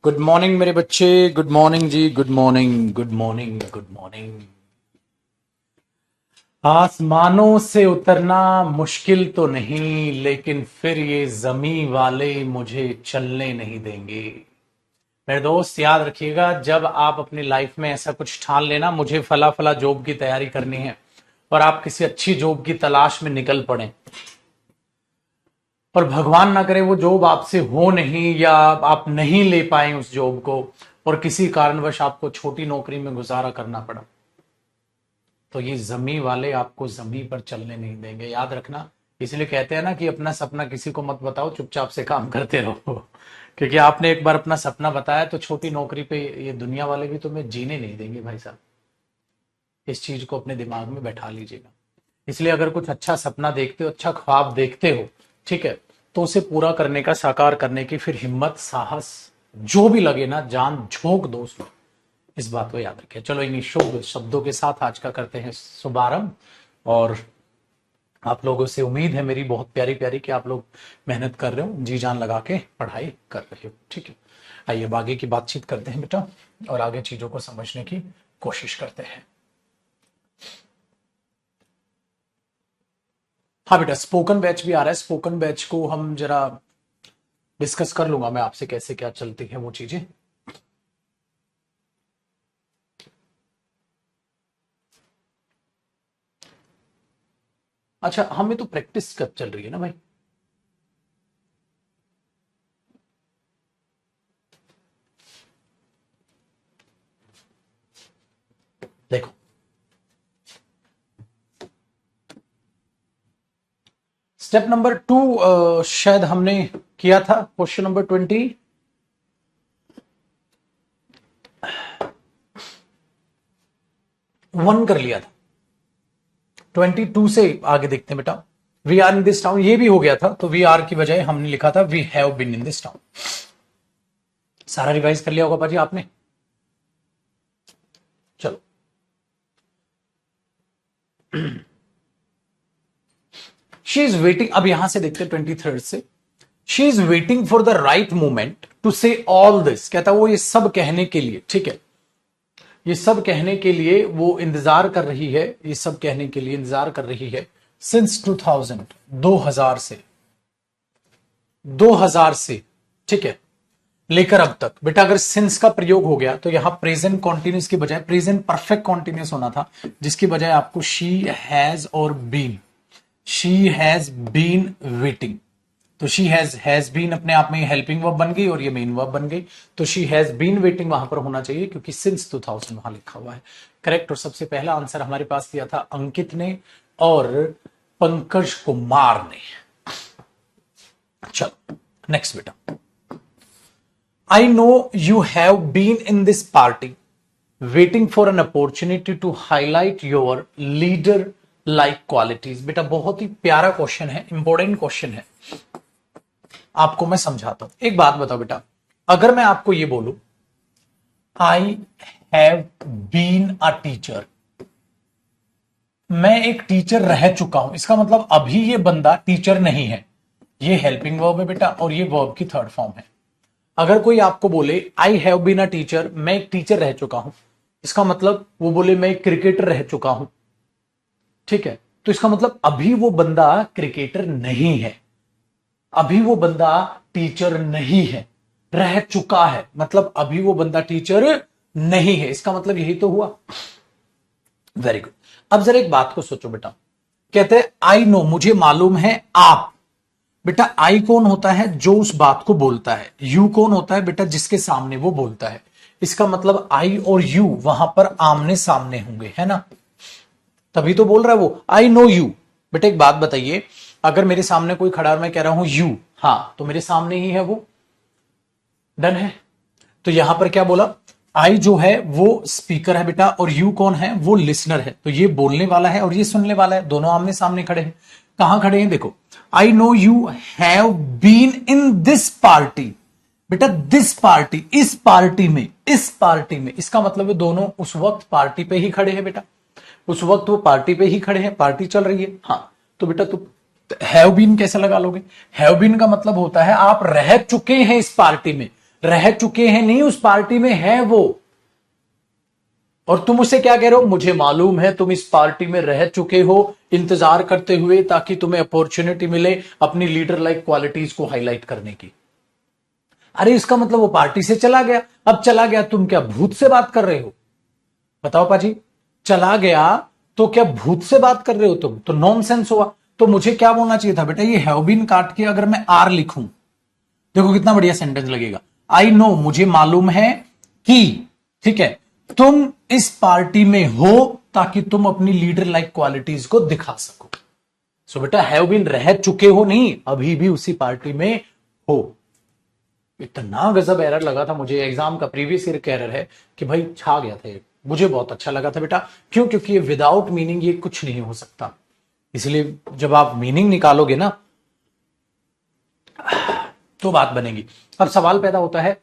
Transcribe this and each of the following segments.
Good morning मेरे बच्चे। Good morning ji. Good morning, good morning, good morning. आसमानों से उतरना मुश्किल तो नहीं, लेकिन फिर ये जमी वाले मुझे चलने नहीं देंगे। मेरे दोस्त याद रखिएगा, जब आप अपनी लाइफ में ऐसा कुछ ठान लेना, मुझे फला फला जॉब की तैयारी करनी है, और आप किसी अच्छी जॉब की तलाश में निकल पड़े, और भगवान ना करे वो जॉब आपसे हो नहीं, या आप नहीं ले पाए उस जॉब को, और किसी कारणवश आपको छोटी नौकरी में गुजारा करना पड़ा, तो ये जमी वाले आपको जमी पर चलने नहीं देंगे। याद रखना। इसलिए कहते हैं ना कि अपना सपना किसी को मत बताओ, चुपचाप से काम करते रहो। क्योंकि आपने एक बार अपना सपना बताया तो छोटी नौकरी पे ये दुनिया वाले भी तुम्हें जीने नहीं देंगे भाई साहब। इस चीज को अपने दिमाग में बैठा लीजिएगा। इसलिए अगर कुछ अच्छा सपना देखते हो, अच्छा ख्वाब देखते हो, ठीक है, तो उसे पूरा करने का, साकार करने की फिर हिम्मत, साहस जो भी लगे ना, जान झोंक दो उसमें। इस बात को याद रखें। चलो इन शुभ शब्दों के साथ आज का करते हैं शुभारंभ। और आप लोगों से उम्मीद है मेरी बहुत प्यारी प्यारी कि आप लोग मेहनत कर रहे हो, जी जान लगा के पढ़ाई कर रहे हो। ठीक है, आइए अब आगे की बातचीत करते हैं बेटा, और आगे चीजों को समझने की कोशिश करते हैं। हाँ बेटा, स्पोकन बैच भी आ रहा है। स्पोकन बैच को हम जरा डिस्कस कर लूंगा मैं आपसे, कैसे क्या चलती है वो चीजें। अच्छा, हमें तो प्रैक्टिस कब चल रही है ना भाई। देखो, स्टेप नंबर 2 शायद हमने किया था, क्वेश्चन नंबर 21 कर लिया था। 22 से आगे देखते हैं बेटा। We are in this town, ये भी हो गया था, तो वी आर की बजाय हमने लिखा था we have been in this town. सारा रिवाइज कर लिया होगा पाजी आपने। चलो, शी इज वेटिंग। अब यहां से देखते हैं 23 से। She is waiting for the right moment to say all this. कहता है वो ये सब कहने के लिए, ठीक है, ये सब कहने के लिए वो इंतजार कर रही है, ये सब कहने के लिए इंतजार कर रही है सिंस 2000, 2000 से, ठीक है, लेकर अब तक। बेटा अगर सिंस का प्रयोग हो गया तो यहां प्रेजेंट कॉन्टिन्यूस की बजाय प्रेजेंट परफेक्ट कॉन्टिन्यूस होना था, जिसकी बजाय आपको शी हैज और been, she has been waiting. तो शी हैज बीन अपने आप में हेल्पिंग वर्ब बन गई और ये मेन वर्ब बन गई। तो शी हैज बीन वेटिंग वहां पर होना चाहिए, क्योंकि सिंस 2000 वहां लिखा हुआ है। करेक्ट। और सबसे पहला आंसर हमारे पास दिया था अंकित ने और पंकज कुमार ने। चलो नेक्स्ट बेटा। I know you have been in this party waiting for an opportunity to highlight your leader like qualities. बेटा बहुत ही प्यारा क्वेश्चन है, इंपॉर्टेंट क्वेश्चन है। आपको मैं समझाता हूं। एक बात बताओ बेटा, अगर मैं आपको ये बोलूं I have been a teacher, मैं एक टीचर रह चुका हूं, इसका मतलब अभी ये बंदा टीचर नहीं है। ये हेल्पिंग वर्ब है बेटा, और ये वर्ब की थर्ड फॉर्म है। अगर कोई आपको बोले I have been a teacher, मैं एक टीचर रह चुका हूं, इसका मतलब वो बोले मैं एक क्रिकेटर रह चुका हूं, ठीक है, तो इसका मतलब अभी वो बंदा क्रिकेटर नहीं है, अभी वो बंदा टीचर नहीं है। रह चुका है मतलब अभी वो बंदा टीचर नहीं है, इसका मतलब यही तो हुआ। Very good. अब जरा एक बात को सोचो बेटा। कहते हैं आई नो, मुझे मालूम है आप। बेटा आई कौन होता है? जो उस बात को बोलता है। यू कौन होता है? बेटा जिसके सामने वो बोलता है। इसका मतलब आई और यू वहां पर आमने सामने होंगे, है ना, तभी तो बोल रहा है वो आई नो यू। बेटा एक बात बताइए, अगर मेरे सामने कोई खड़ा और मैं कह रहा हूं यू, हाँ, तो मेरे सामने ही है वो, डन है। तो यहां पर क्या बोला? आई जो है वो स्पीकर है बेटा, और यू कौन है? वो लिसनर है। तो ये बोलने वाला है और ये सुनने वाला है, दोनों आमने सामने खड़े हैं। कहां खड़े हैं? देखो, I know you have been in this party. बेटा दिस पार्टी, इस पार्टी में, इस पार्टी में, इसका मतलब है दोनों उस वक्त पार्टी पे ही खड़े हैं बेटा, उस वक्त वो पार्टी पे ही खड़े हैं, पार्टी चल रही है। हाँ, तो बेटा तू हैव बीन कैसे लगा लोगे? हैव बीन का मतलब होता है आप रह चुके हैं इस पार्टी में, रह चुके हैं नहीं, उस पार्टी में है वो, और तुम उसे क्या कह रहे हो, मुझे मालूम है तुम इस पार्टी में रह चुके हो इंतजार करते हुए ताकि तुम्हें अपॉर्चुनिटी मिले अपनी लीडर लाइक क्वालिटीज को हाईलाइट करने की। अरे इसका मतलब वो पार्टी से चला गया, अब चला गया, तुम क्या भूत से बात कर रहे हो? बताओ पाजी, चला गया तो क्या भूत से बात कर रहे हो तुम? तो नॉनसेंस हुआ। तो मुझे क्या बोलना चाहिए था बेटा, ये हैव बीन काट के अगर मैं आर लिखूं, देखो कितना बढ़िया सेंटेंस लगेगा। आई नो, मुझे मालूम है कि, ठीक है, तुम इस पार्टी में हो ताकि तुम अपनी लीडर लाइक क्वालिटीज को दिखा सको। सो बेटा हैव बीन रह चुके हो नहीं, अभी भी उसी पार्टी में हो। इतना गजब एरर लगा था मुझे, एग्जाम का प्रीवियस ईयर का एरर है कि भाई छा गया था, मुझे बहुत अच्छा लगा था बेटा। क्यों? क्योंकि ये विदाउट मीनिंग ये कुछ नहीं हो सकता, इसलिए जब आप मीनिंग निकालोगे ना तो बात बनेगी। अब सवाल पैदा होता है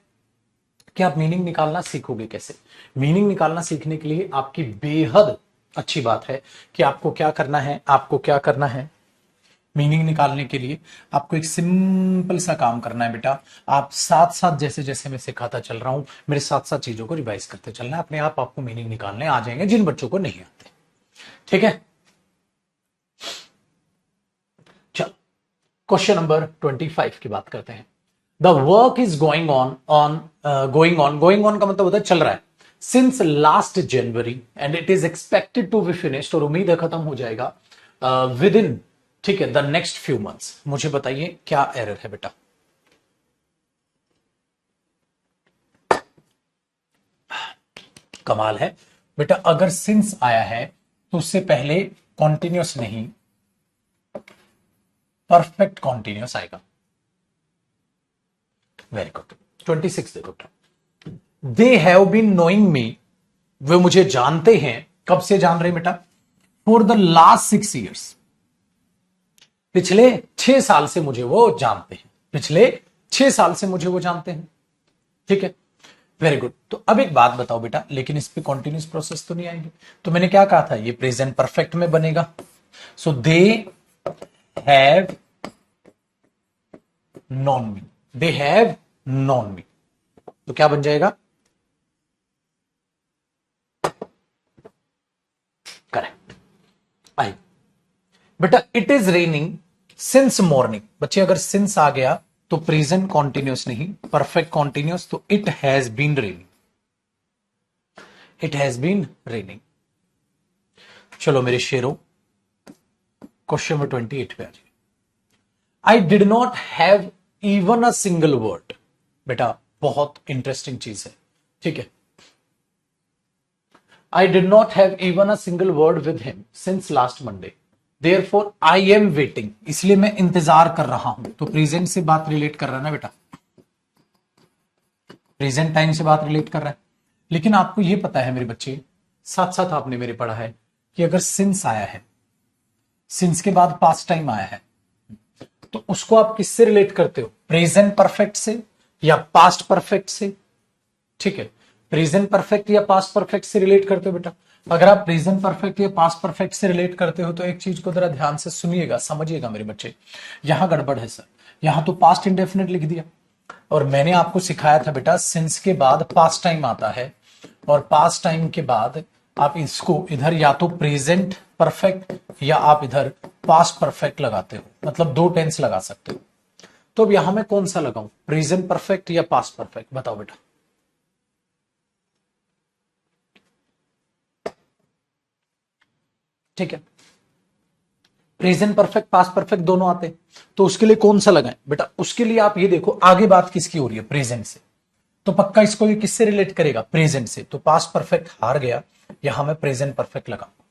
कि आप मीनिंग निकालना सीखोगे कैसे? मीनिंग निकालना सीखने के लिए आपकी बेहद अच्छी बात है कि आपको क्या करना है, आपको क्या करना है मीनिंग निकालने के लिए आपको एक सिंपल सा काम करना है बेटा। आप साथ साथ जैसे जैसे मैं सिखाता चल रहा हूं, मेरे साथ साथ चीजों को रिवाइज करते चलना है, अपने आप आपको मीनिंग निकालने आ जाएंगे जिन बच्चों को नहीं आते। ठीक है, चलो क्वेश्चन नंबर 25 की बात करते हैं। The work is going on going on का मतलब होता है चल रहा है, since last January and it is expected to be finished, और उम्मीद है खत्म हो जाएगा विद इन, ठीक है, द नेक्स्ट फ्यू मंथ्स। मुझे बताइए क्या एरर है बेटा? कमाल है बेटा, अगर सिंस आया है तो उससे पहले कॉन्टिन्यूस नहीं परफेक्ट कॉन्टिन्यूस आएगा। Very good. 26 देखो, they have been knowing me, वे मुझे जानते हैं। कब से जान रहे बेटा? फॉर द लास्ट 6 ईयर्स, पिछले 6 साल से मुझे वो जानते हैं, पिछले 6 साल से मुझे वो जानते हैं। ठीक है, वेरी गुड। तो अब एक बात बताओ बेटा, लेकिन इस पे कॉन्टिन्यूस प्रोसेस तो नहीं आएगी, तो मैंने क्या कहा था, ये प्रेजेंट परफेक्ट में बनेगा। So they have known me, they have known me, तो क्या बन जाएगा? करेक्ट। आई बेटा, it is raining since morning. बच्चे अगर सिंस आ गया तो प्रेजेंट कॉन्टिन्यूस नहीं परफेक्ट कॉन्टिन्यूस, तो it has been raining, it has been raining. चलो मेरे शेरों, क्वेश्चन नंबर 28 पे आ जाइए। I did not have even a single word. बेटा बहुत इंटरेस्टिंग चीज है, ठीक है। आई did not have even a single word with him since last Monday, therefore I am waiting, इसलिए मैं इंतजार कर रहा हूं। तो प्रेजेंट से बात रिलेट कर रहा है ना बेटा, प्रेजेंट टाइम से बात रिलेट कर रहा है। लेकिन आपको यह पता है मेरे बच्चे, साथ साथ आपने मेरे पढ़ा है कि अगर सिंस आया है, सिंस के बाद पास्ट टाइम आया है, तो उसको आप किससे रिलेट करते हो? प्रेजेंट परफेक्ट से या पास्ट परफेक्ट से? ठीक है, प्रेजेंट परफेक्ट या पास्ट परफेक्ट से रिलेट करते हो बेटा। अगर आप प्रेजेंट परफेक्ट या पास्ट परफेक्ट से रिलेट करते हो तो एक चीज को जरा ध्यान से सुनिएगा, समझिएगा मेरे बच्चे। यहां गड़बड़ है सर, यहां तो पास्ट इंडेफिनिट लिख दिया, और मैंने आपको सिखाया था बेटा सिंस के बाद पास्ट टाइम आता है, और पास्ट टाइम के बाद आप इसको इधर या तो प्रेजेंट परफेक्ट या आप इधर पास्ट परफेक्ट लगाते हो, मतलब 2 टेंस लगा सकते हो। तो अब यहां मैं कौन सा लगाऊं, प्रेजेंट परफेक्ट या पास्ट परफेक्ट? बताओ बेटा। ठीक है, प्रेजेंट परफेक्ट पास्ट परफेक्ट दोनों आते हैं, तो उसके लिए कौन सा लगाएं बेटा? उसके लिए आप ये देखो आगे बात किसकी हो रही है, प्रेजेंट से, तो पक्का इसको ये किससे रिलेट करेगा? प्रेजेंट से। तो पास्ट परफेक्ट हार गया, यहां मैं प्रेजेंट परफेक्ट लगाऊंगा।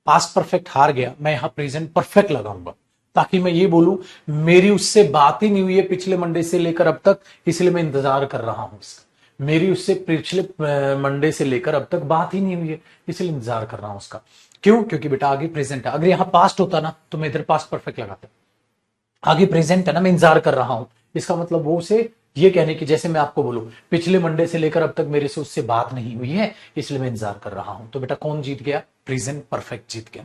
पास्ट परफेक्ट हार गया, मैं यहां प्रेजेंट परफेक्ट लगाऊंगा, ताकि मैं ये बोलूं मेरी उससे बात ही नहीं हुई है पिछले मंडे से लेकर अब तक, इसलिए मैं इंतजार कर रहा हूं उसका। मेरी उससे पिछले मंडे से लेकर अब तक बात ही नहीं हुई है, इसलिए इंतजार कर रहा हूं उसका। क्यों? क्योंकि बेटा आगे प्रेजेंट है। अगर यहां पास्ट होता ना तो मैं इधर पास्ट परफेक्ट लगाता, आगे प्रेजेंट है ना, मैं इंतजार कर रहा हूं, इसका मतलब वो उसे ये कहने की, जैसे मैं आपको बोलूं पिछले मंडे से लेकर अब तक मेरे से उससे बात नहीं हुई है, इसलिए मैं इंतजार कर रहा हूं। तो बेटा कौन जीत गया? प्रेजेंट परफेक्ट जीत गया।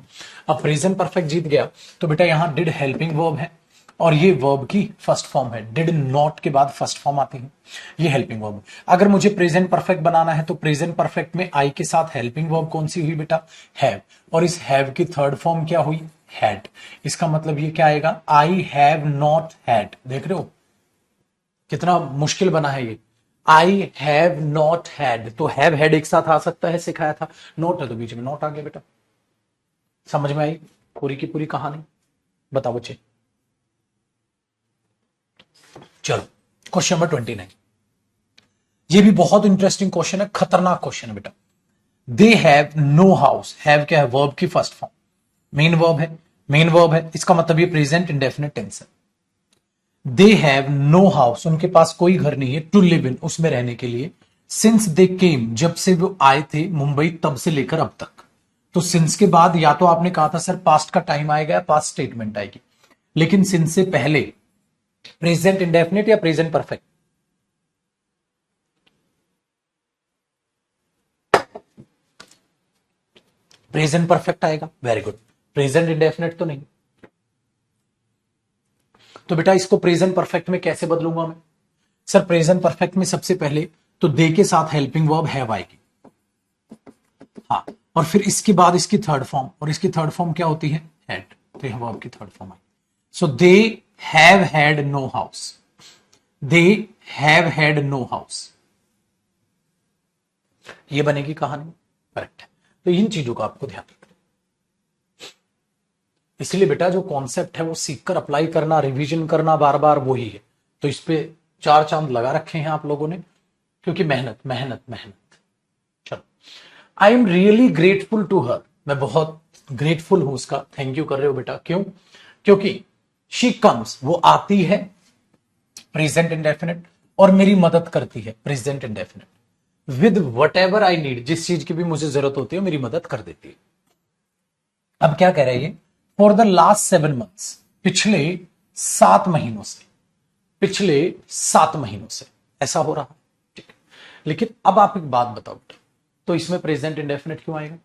अब प्रेजेंट परफेक्ट जीत गया तो बेटा यहां डिड हेल्पिंग वर्ब है, और ये वर्ब की फर्स्ट फॉर्म है, डिड नॉट के बाद फर्स्ट फॉर्म आती है, ये हेल्पिंग वर्ब। अगर मुझे प्रेजेंट परफेक्ट बनाना है तो प्रेजेंट परफेक्ट में आई के साथ हेल्पिंग वर्ब कौन सी हुई बेटा, हैव, और इस हैव की थर्ड फॉर्म क्या हुई, हैड। इसका मतलब ये क्या आएगा, आई हैव नॉट हैड। देख रहे हो कितना मुश्किल बना है ये, आई हैव नॉट हैड, तो हैव हैड एक साथ आ सकता है, सिखाया था, नोट है तो बीच में नॉट आ गया बेटा। समझ में आई पूरी की पूरी कहानी, बताओ बच्चे। चलो क्वेश्चन नंबर 29, ये भी बहुत इंटरेस्टिंग क्वेश्चन है, खतरनाक क्वेश्चन है बेटा। They have no house, have क्या है, वर्ब की फर्स्ट फॉर्म, मेन वर्ब है, मेन वर्ब है, इसका मतलब ये प्रेजेंट इंडेफिनिट टेंस है। दे हैव नो हाउस, उनके पास कोई घर नहीं है, टू लिव इन, उसमें रहने के लिए, सिंस दे केम, जब से वो आए थे मुंबई, तब से लेकर अब तक। तो सिंस के बाद या तो आपने कहा था सर पास्ट का टाइम आएगा, पास्ट स्टेटमेंट आएगी, लेकिन सिंस से पहले प्रेजेंट इंडेफिनिट या प्रेजेंट परफेक्ट, प्रेजेंट परफेक्ट आएगा, वेरी गुड। प्रेजेंट इंडेफिनिट तो नहीं, तो बेटा इसको प्रेजेंट परफेक्ट में कैसे बदलूंगा मैं, सर प्रेजेंट परफेक्ट में सबसे पहले तो दे के साथ हेल्पिंग वर्ब हैव आएगी, हाँ, और फिर इसके बाद इसकी थर्ड फॉर्म, और इसकी थर्ड फॉर्म क्या होती है, हैड, तो यह वर्ब की थर्ड फॉर्म आई। So they have had no house, they have had no house, ये बनेगी कहानी, करेक्ट है। तो इन चीजों का आपको ध्यान रखना, इसलिए बेटा जो कॉन्सेप्ट है वो सीखकर अप्लाई करना, रिवीजन करना बार बार वही है। तो इस पे 4 चांद लगा रखे हैं आप लोगों ने, क्योंकि मेहनत मेहनत मेहनत। चलो, I am really grateful to her, मैं बहुत ग्रेटफुल हूं उसका, थैंक यू कर रहे हो बेटा, क्यों, क्योंकि शी कम्स, वो आती है, प्रेजेंट इंडेफिनिट, और मेरी मदद करती है, present indefinite, with what ever I need, जिस चीज की भी मुझे जरूरत होती है मेरी मदद कर देती है। अब क्या कह रहे हैं ये, फॉर द लास्ट 7 मंथ्स, पिछले 7 महीनों से, पिछले 7 महीनों से ऐसा हो रहा है, ठीक है। लेकिन अब आप एक बात बताओ, तो इसमें प्रेजेंट इंडेफिनिट क्यों आएगा,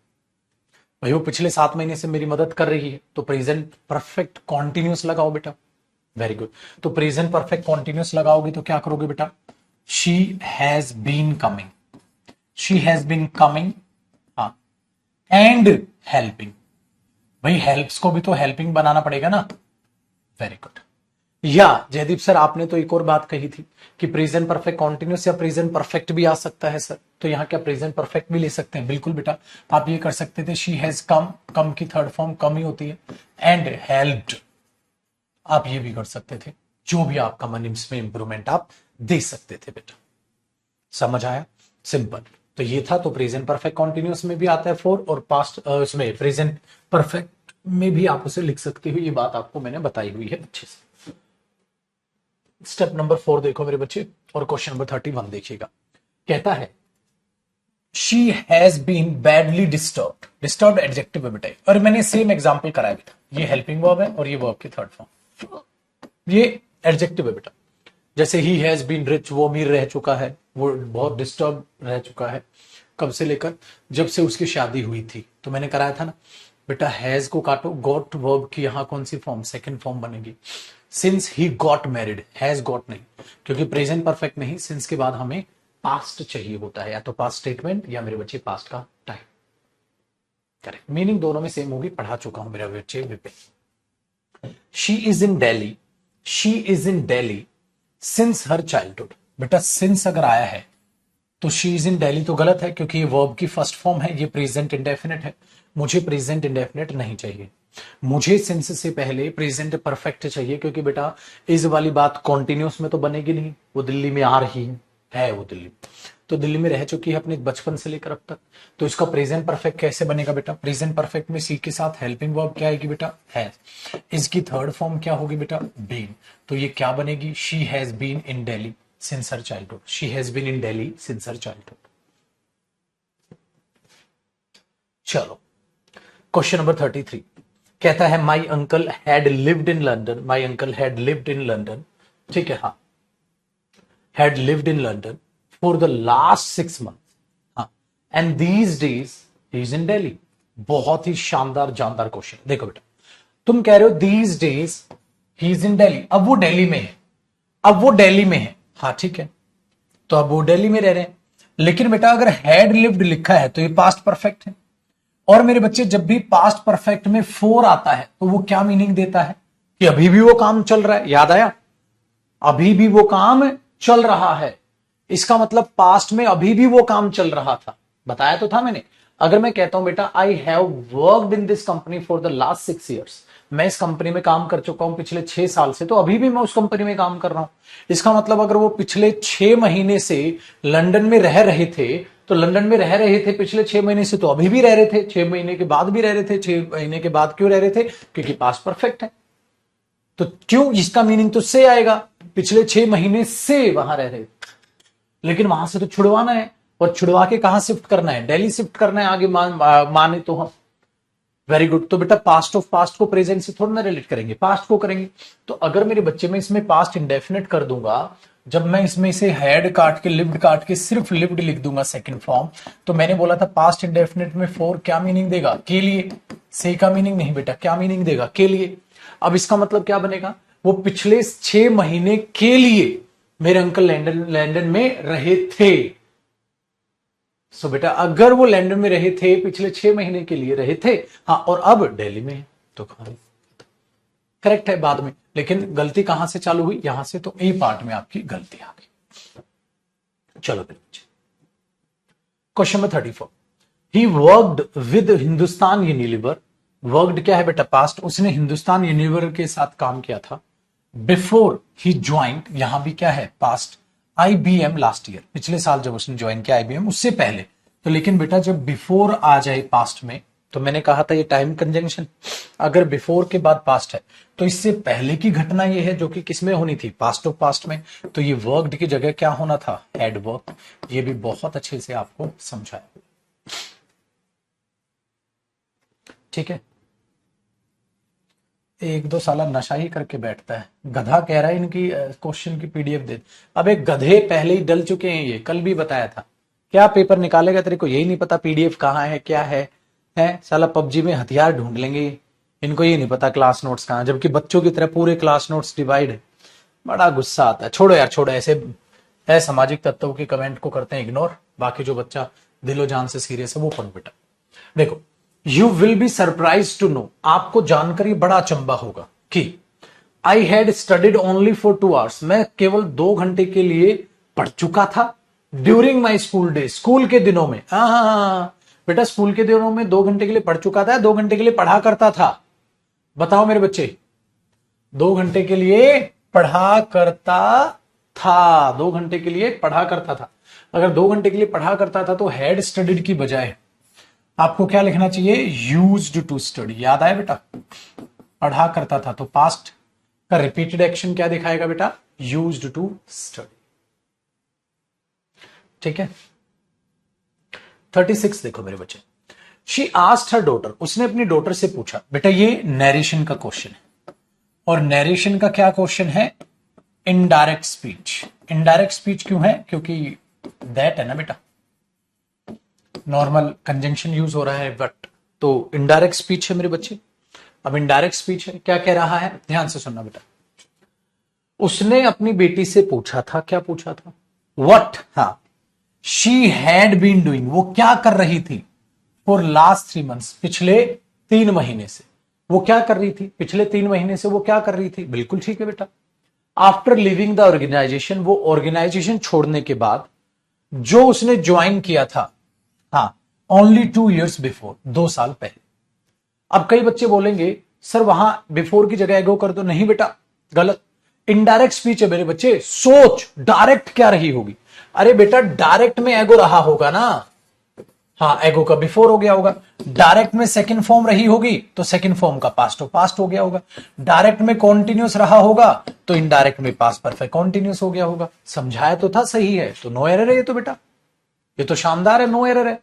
भाई वो पिछले 7 महीने से मेरी मदद कर रही है, तो प्रेजेंट परफेक्ट कॉन्टिन्यूस लगाओ बेटा, वेरी गुड। तो प्रेजेंट परफेक्ट कॉन्टिन्यूस लगाओगे तो क्या करोगे बेटा, she has been coming, she has been coming, हाँ, एंड हेल्पिंग, भाई हेल्प्स को भी तो हेल्पिंग बनाना पड़ेगा ना, वेरी गुड। या जयदीप सर आपने तो एक और बात कही थी कि प्रेजेंट परफेक्ट कॉन्टिन्यूस या प्रेजेंट परफेक्ट भी आ सकता है सर, तो यहां क्या प्रेजेंट परफेक्ट भी ले सकते हैं, बिल्कुल बेटा, आप ये कर सकते थे, शी हैज कम, कम की थर्ड फॉर्म कम ही होती है, एंड हेल्प्ड, आप ये भी कर सकते थे, जो भी आपका मन इसमें इंप्रूवमेंट आप दे सकते थे बेटा, समझ आया, सिंपल। तो ये था, तो प्रेजेंट परफेक्ट कॉन्टिन्यूस में भी आता है फॉर, और पास्ट उसमें प्रेजेंट परफेक्ट में भी आप उसे लिख सकते हो, ये बात आपको मैंने बताई हुई है अच्छे से। स्टेप नंबर 4 देखो मेरे बच्चे, और क्वेश्चन नंबर 31 देखिएगा, कहता है she has been badly disturbed, disturbed adjective है बेटा, और मैंने सेम एग्जांपल कराया बेटा, ये हेल्पिंग वर्ब है और ये वर्ब की थर्ड फॉर्म, ये एडजेक्टिव है बेटा। जैसे ही हैज बीन रिच, वो अमीर रह चुका है, वो बहुत डिस्टर्ब रह चुका है, कब से लेकर, जब से उसकी शादी हुई थी, तो मैंने कराया था ना बेटा, हैज को काटो, गॉट वर्ब की यहां कौन सी फॉर्म, सेकंड फॉर्म बनेगी, since he got married, has got नहीं, क्योंकि प्रेजेंट परफेक्ट नहीं, सिंस के बाद हमें पास्ट चाहिए होता है, या तो पास्ट स्टेटमेंट या मेरे बच्चे पास्ट का टाइम, करेक्ट, मीनिंग दोनों में सेम होगी, पढ़ा चुका हूं मेरे बच्चे Vipin. She is in Delhi, she is in Delhi since her childhood, बेटा सिंस अगर आया है तो शी इज इन दिल्ली तो गलत है, क्योंकि ये वर्ब की फर्स्ट फॉर्म है, ये प्रेजेंट इंडेफिनिट है, मुझे प्रेजेंट इंडेफिनिट नहीं चाहिए, मुझे सिंस से पहले प्रेजेंट परफेक्ट चाहिए, क्योंकि बेटा इस वाली बात कॉन्टिन्यूस में तो बनेगी नहीं, वो दिल्ली में आ रही है वो दिल्ली, तो दिल्ली में रह चुकी है अपने बचपन से लेकर अब तक, तो इसका प्रेजेंट परफेक्ट कैसे बनेगा बेटा, प्रेजेंट परफेक्ट में सी के साथ हेल्पिंग वर्ब क्या आएगी बेटा, है, इसकी थर्ड फॉर्म क्या होगी बेटा, बीन, तो ये क्या बनेगी, she has been in Delhi since her childhood, she has been in Delhi since her childhood. चलो क्वेश्चन नंबर 33 कहता है my uncle had lived in London, my uncle had lived in London, ठीक है, हाँ, had lived in London for the last 6 months, हाँ, and these days he is in Delhi, बहुत ही शानदार जानदार क्वेश्चन। देखो बेटा, तुम कह रहे हो these days he is in Delhi, अब वो दिल्ली में है, अब वो दिल्ली में है, हाँ ठीक है, तो अब वो दिल्ली में रह रहे हैं। लेकिन बेटा अगर हैड लिव्ड लिखा है तो ये पास्ट परफेक्ट है, और मेरे बच्चे जब भी पास्ट परफेक्ट में फोर आता है तो वो क्या मीनिंग देता है कि अभी भी वो काम चल रहा है, याद आया, अभी भी वो काम चल रहा है, इसका मतलब पास्ट में अभी भी वो काम चल रहा था, बताया तो था मैंने। अगर मैं कहता हूं बेटा I have worked in this company for the last 6 years, मैं इस कंपनी में काम कर चुका हूं पिछले 6 साल से, तो अभी भी मैं उस कंपनी में काम कर रहा हूं। इसका मतलब अगर वो पिछले 6 महीने से लंदन में रह रहे थे, तो लंदन में रह रहे थे पिछले 6 महीने से, तो अभी भी रह रहे थे, 6 महीने के बाद भी रह रहे थे, 6 महीने के बाद क्यों रह रहे थे, क्योंकि पास्ट परफेक्ट है। तो क्यों, इसका मीनिंग तो से आएगा, पिछले 6 महीने से वहां रह रहे, लेकिन वहां से तो छुड़वाना है, और छुड़वा के कहां शिफ्ट करना है, दिल्ली शिफ्ट करना है, आगे माने तो हम। Very good. तो बेटा पास्ट ऑफ पास्ट को प्रेजेंट से थोड़ा ना रिलेट करेंगे, पास्ट को करेंगे। तो अगर मेरे बच्चे में इसमें पास्ट इंडेफिनिट कर दूंगा, जब मैं इसमें इसे हैड काट के लिव्ड काट के सिर्फ लिव्ड लिख दूंगा सेकंड फॉर्म, तो मैंने बोला था पास्ट इंडेफिनिट में फोर क्या मीनिंग देगा, के लिए, से का मीनिंग नहीं बेटा, क्या मीनिंग देगा, के लिए। अब इसका मतलब क्या बनेगा, वो पिछले 6 महीने के लिए मेरे अंकल लंदन में रहे थे। सो बेटा अगर वो लंदन में रहे थे, पिछले 6 महीने के लिए रहे थे, हाँ, और अब दिल्ली में है, तो करेक्ट है बाद में। लेकिन गलती कहां से चालू हुई, यहां से, तो ए पार्ट में आपकी गलती आ गई। चलो question number 34, he worked with Hindustan Unilever, worked क्या है बेटा, पास्ट, उसने हिंदुस्तान यूनिलीवर के साथ काम किया था। बिफोर ही ज्वाइंट, यहां भी क्या है, पास्ट, IBM लास्ट ईयर, पिछले साल जब उसने ज्वाइन किया IBM, उससे पहले। तो लेकिन बेटा जब बिफोर आ जाए पास्ट में, तो मैंने कहा था ये टाइम कंजंक्शन, अगर बिफोर के बाद पास्ट है तो इससे पहले की घटना ये है जो कि किसमें होनी थी, पास्ट ऑफ पास्ट में, तो ये वर्कड की जगह क्या होना था, हैड वर्क। ये भी बहुत अच्छे से आपको समझाया, ठीक है। एक दो साला नशा ही करके बैठता है, गधा कह रहा है इनकी क्वेश्चन की PDF दे। अब एक गधे पहले ही डल चुके हैं, ये कल भी बताया था, क्या पेपर निकालेगा तेरे को यही नहीं पता PDF कहाँ है, क्या है साला पबजी में हथियार ढूंढ लेंगे, इनको ये नहीं पता क्लास नोट्स कहाँ, जबकि बच्चों की तरह पूरे क्लास नोट्स डिवाइड है। बड़ा गुस्सा आता है, छोड़ो यार छोड़ो, ऐसे असामाजिक तत्वों के कमेंट को करते हैं इग्नोर, बाकी जो बच्चा दिलो जान से सीरियस है वो पढ़ो बेटा। देखो, you will be surprise to know, आपको जानकर ये बड़ा अचंबा होगा कि I had studied only for 2 hours, मैं केवल 2 घंटे के लिए पढ़ चुका था during my school day, school के दिनों में। हाँ बेटा, स्कूल के दिनों में 2 घंटे के लिए पढ़ चुका था, 2 घंटे के लिए पढ़ा करता था, बताओ मेरे बच्चे, 2 घंटे के लिए पढ़ा करता था, 2 घंटे के लिए पढ़ा करता था। अगर 2 घंटे के लिए पढ़ा करता था तो हैड स्टडीड की बजाय आपको क्या लिखना चाहिए, यूज्ड टू स्टडी। याद आया बेटा, पढ़ा करता था, तो पास्ट का रिपीटेड एक्शन क्या दिखाएगा बेटा, यूज्ड टू स्टडी, ठीक है। 36 देखो मेरे बच्चे, शी आस्क्ड हर डॉटर, उसने अपनी डॉटर से पूछा, बेटा ये नरेशन का क्वेश्चन है, और नरेशन का क्या क्वेश्चन है, इनडायरेक्ट स्पीच। इनडायरेक्ट स्पीच क्यों है, क्योंकि दैट है ना बेटा, नॉर्मल कंजंक्शन यूज हो रहा है बट, तो इनडायरेक्ट स्पीच है मेरे बच्चे। अब इनडायरेक्ट स्पीच है, क्या कह रहा है, ध्यान से सुनना बेटा। उसने अपनी बेटी से पूछा था, क्या पूछा था, व्हाट, हाँ, शी हैड बीन डूइंग, वो क्या कर रही थी, फॉर लास्ट 3 months, पिछले 3 महीने से वो क्या कर रही थी, पिछले 3 महीने से वो क्या कर रही थी, बिल्कुल ठीक है बेटा। आफ्टर लिविंग द ऑर्गेनाइजेशन, वो ऑर्गेनाइजेशन छोड़ने के बाद जो उसने ज्वाइन किया था, हाँ, ओनली 2 years बिफोर, 2 साल पहले। अब कई बच्चे बोलेंगे सर वहां बिफोर की जगह एगो कर दो, नहीं बेटा गलत, इनडायरेक्ट स्पीच है मेरे बच्चे, सोच डायरेक्ट क्या रही होगी, अरे बेटा डायरेक्ट में एगो रहा होगा ना, हाँ, एगो का बिफोर हो गया होगा, डायरेक्ट में सेकंड फॉर्म रही होगी तो सेकंड फॉर्म का पास्ट ऑफ पास्ट हो गया होगा, डायरेक्ट में कॉन्टिन्यूस रहा होगा तो इनडायरेक्ट में पास्ट परफेक्ट कॉन्टिन्यूस हो गया होगा। समझाया तो था, सही है, तो नो एरर है ये तो बेटा, ये तो शानदार है, नो एरर है।